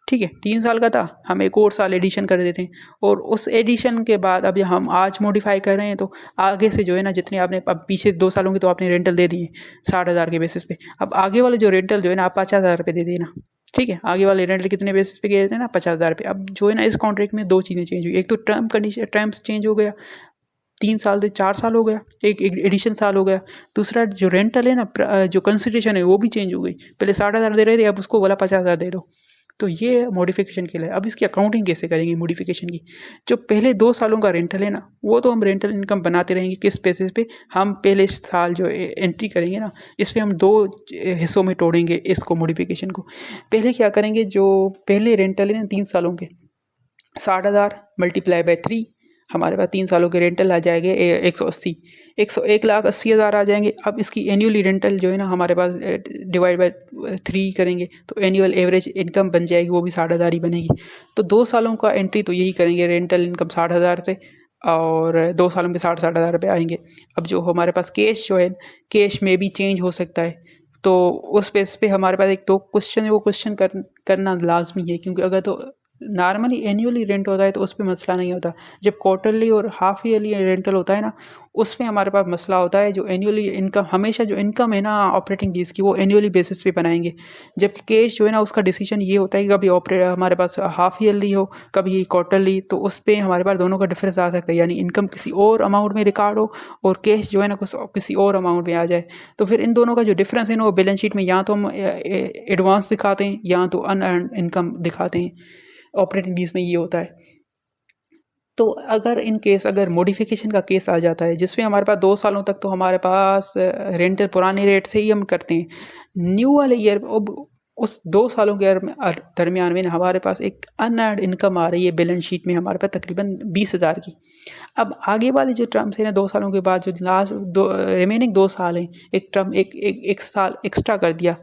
ठीक है। 3 साल का था, हम 1 और साल एडिशन कर देते हैं, और उस एडिशन के बाद अब हम आज मॉडिफाई कर रहे हैं तो आगे से जो है ना जितने आपने, अब पीछे 2 सालों की तो आपने रेंटल दे दिए 60,000 के बेसिस पे, अब आगे वाले जो रेंटल जो है ना आप 50,000 रुपये दे देना, ठीक है। आगे वाले रेंटल कितने बेसिस पे गए थे ना 50,000 रुपये। अब जो है ना इस कॉन्ट्रैक्ट में 2 चीज़ें चेंज हुई, एक तो टर्म कंडीशन, टर्म्स चेंज हो गया, 3 साल से 4 साल हो गया, एक एडिशन साल हो गया। दूसरा जो रेंटल है ना, जो कंसिडरेशन है वो भी चेंज हो गई, पहले 60,000 दे रहे थे, अब उसको बोला 50,000 दे दो। तो ये मॉडिफिकेशन के लिए। अब इसकी अकाउंटिंग कैसे करेंगे मॉडिफिकेशन की? जो पहले 2 सालों का रेंटल है ना वो तो हम रेंटल इनकम बनाते रहेंगे, किस बेसिस पे? हम पहले साल जो एंट्री करेंगे ना इस पर हम 2 हिस्सों में तोड़ेंगे इसको, मॉडिफिकेशन को। पहले क्या करेंगे, जो पहले रेंटल है ना 3 सालों के, 60,000 मल्टीप्लाई बाय 3, हमारे पास 3 सालों के रेंटल आ जाएंगे 180, 1,80,000 आ जाएंगे। अब इसकी एनुअली रेंटल जो है ना हमारे पास डिवाइड बाय 3 करेंगे तो एनुअल एवरेज इनकम बन जाएगी, वो भी 60,000 ही बनेगी। तो 2 सालों का एंट्री तो यही करेंगे, रेंटल इनकम 60,000 से, और 2 सालों में 60,000 रुपये आएंगे। अब जो हमारे पास कैश जो है, कैश में भी चेंज हो सकता है, तो उस बेस पे हमारे पास एक तो क्वेश्चन है, वो क्वेश्चन करना लाजमी है, क्योंकि अगर तो नॉर्मली एनुअली रेंट होता है तो उस पर मसला नहीं होता। जब क्वार्टरली और हाफ ईयरली रेंटल होता है ना उसमें हमारे पास मसला होता है। जो एनुअली इनकम, हमेशा जो इनकम है ना ऑपरेटिंग लीज की, वो एनुअली बेसिस पे बनाएंगे, जबकि कैश जो है ना उसका डिसीजन ये होता है कि कभी हमारे पास हाफ ईयरली हो, कभी क्वार्टरली, तो उस पर हमारे पास दोनों का डिफरेंस आ सकता है, यानी इनकम किसी और अमाउंट में रिकॉर्ड हो और कैश जो है ना किसी और अमाउंट में आ जाए। तो फिर इन दोनों का जो डिफरेंस है ना वो बैलेंस शीट में या तो हम एडवांस दिखाते हैं या तो अनअर्न्ड इनकम दिखाते हैं। ऑपरेटिंग लीज में ये होता है। तो अगर इन केस अगर मॉडिफिकेशन का केस आ जाता है जिसमें हमारे पास 2 सालों तक तो हमारे पास रेंटल पुराने रेट से ही हम करते हैं, न्यू वाले ईयर उस 2 सालों के दरमियान में हमारे पास एक अनअर्न्ड इनकम आ रही है बैलेंस शीट में हमारे पास तकरीबन 20,000 की। अब आगे वाले जो टर्म्स है ना 2 सालों के बाद जो लास्ट रिमेनिंग 2 साल हैं, एक टर्म एक साल एक्स्ट्रा कर दिया,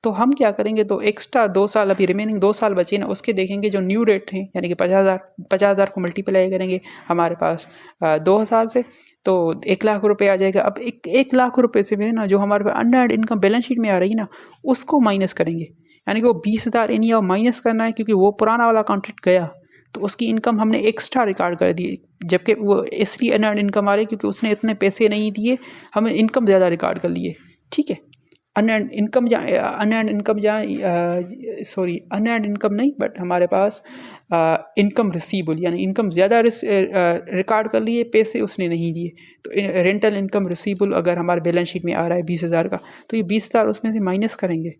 तो हम क्या करेंगे, तो एक्स्ट्रा 2 साल अभी रिमेनिंग 2 साल बचे ना, उसके देखेंगे जो न्यू रेट है, यानी कि 50,000 को मल्टीप्लाई करेंगे हमारे पास 2 साल से, तो 1 लाख रुपए आ जाएगा। अब 1 लाख रुपए से भी ना जो हमारे पास अनअर्न्ड इनकम बैलेंस शीट में आ रही है ना, उसको माइनस करेंगे, यानी कि वो 20,000 इन या माइनस करना है, क्योंकि वो पुराना वाला कॉन्ट्रैक्ट गया तो उसकी इनकम हमने एक्स्ट्रा रिकॉर्ड कर दी, जबकि वो इसलिए अनअर्न्ड इनकम आ रही है क्योंकि उसने इतने पैसे नहीं दिए, हमें इनकम ज़्यादा रिकॉर्ड कर लिए। ठीक है, अनअर्न्ड इनकम अनअर्न्ड इनकम नहीं, बट हमारे पास इनकम रिसीवेबल, यानी इनकम ज़्यादा रिकॉर्ड कर लिए, पैसे उसने नहीं दिए। तो रेंटल इनकम रिसीवेबल अगर हमारे बैलेंस शीट में आ रहा है 20,000 का, तो ये 20,000 उसमें से माइनस करेंगे।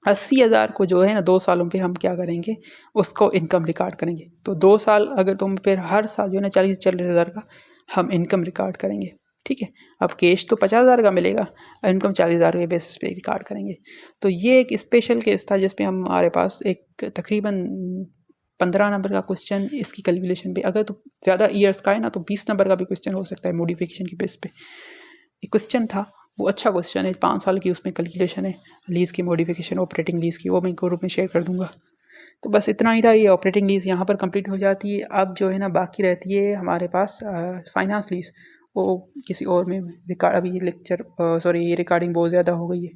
80,000 को जो है ना 2 सालों पे हम क्या करेंगे, उसको इनकम रिकॉर्ड करेंगे। तो 2 साल अगर तुम फिर हर साल जो है ना 40,000 का हम इनकम रिकॉर्ड करेंगे। ठीक है, अब कैश तो 50,000 का मिलेगा, इनकम 40,000 के बेसिस पे रिकॉर्ड करेंगे। तो ये एक स्पेशल केस था जिसपे हमारे पास एक तकरीबन 15 नंबर का क्वेश्चन इसकी कैलकुलेशन पे, अगर तो ज़्यादा ईयर्स का है ना तो 20 नंबर का भी क्वेश्चन हो सकता है मॉडिफिकेशन की बेस पे। एक क्वेश्चन था, वो अच्छा क्वेश्चन है, 5 साल की उसमें कैलकुलेशन है लीज़ की मॉडिफिकेशन, ऑपरेटिंग लीज़ की, वो मैं ग्रुप में शेयर कर दूंगा। तो बस इतना ही था, ये ऑपरेटिंग लीज़ यहाँ पर कंप्लीट हो जाती है। अब जो है ना बाकी रहती है हमारे पास फाइनेंस लीज़, वो किसी और में रिकॉर्ड, अभी ये लेक्चर ये रिकॉर्डिंग बहुत ज़्यादा हो गई है।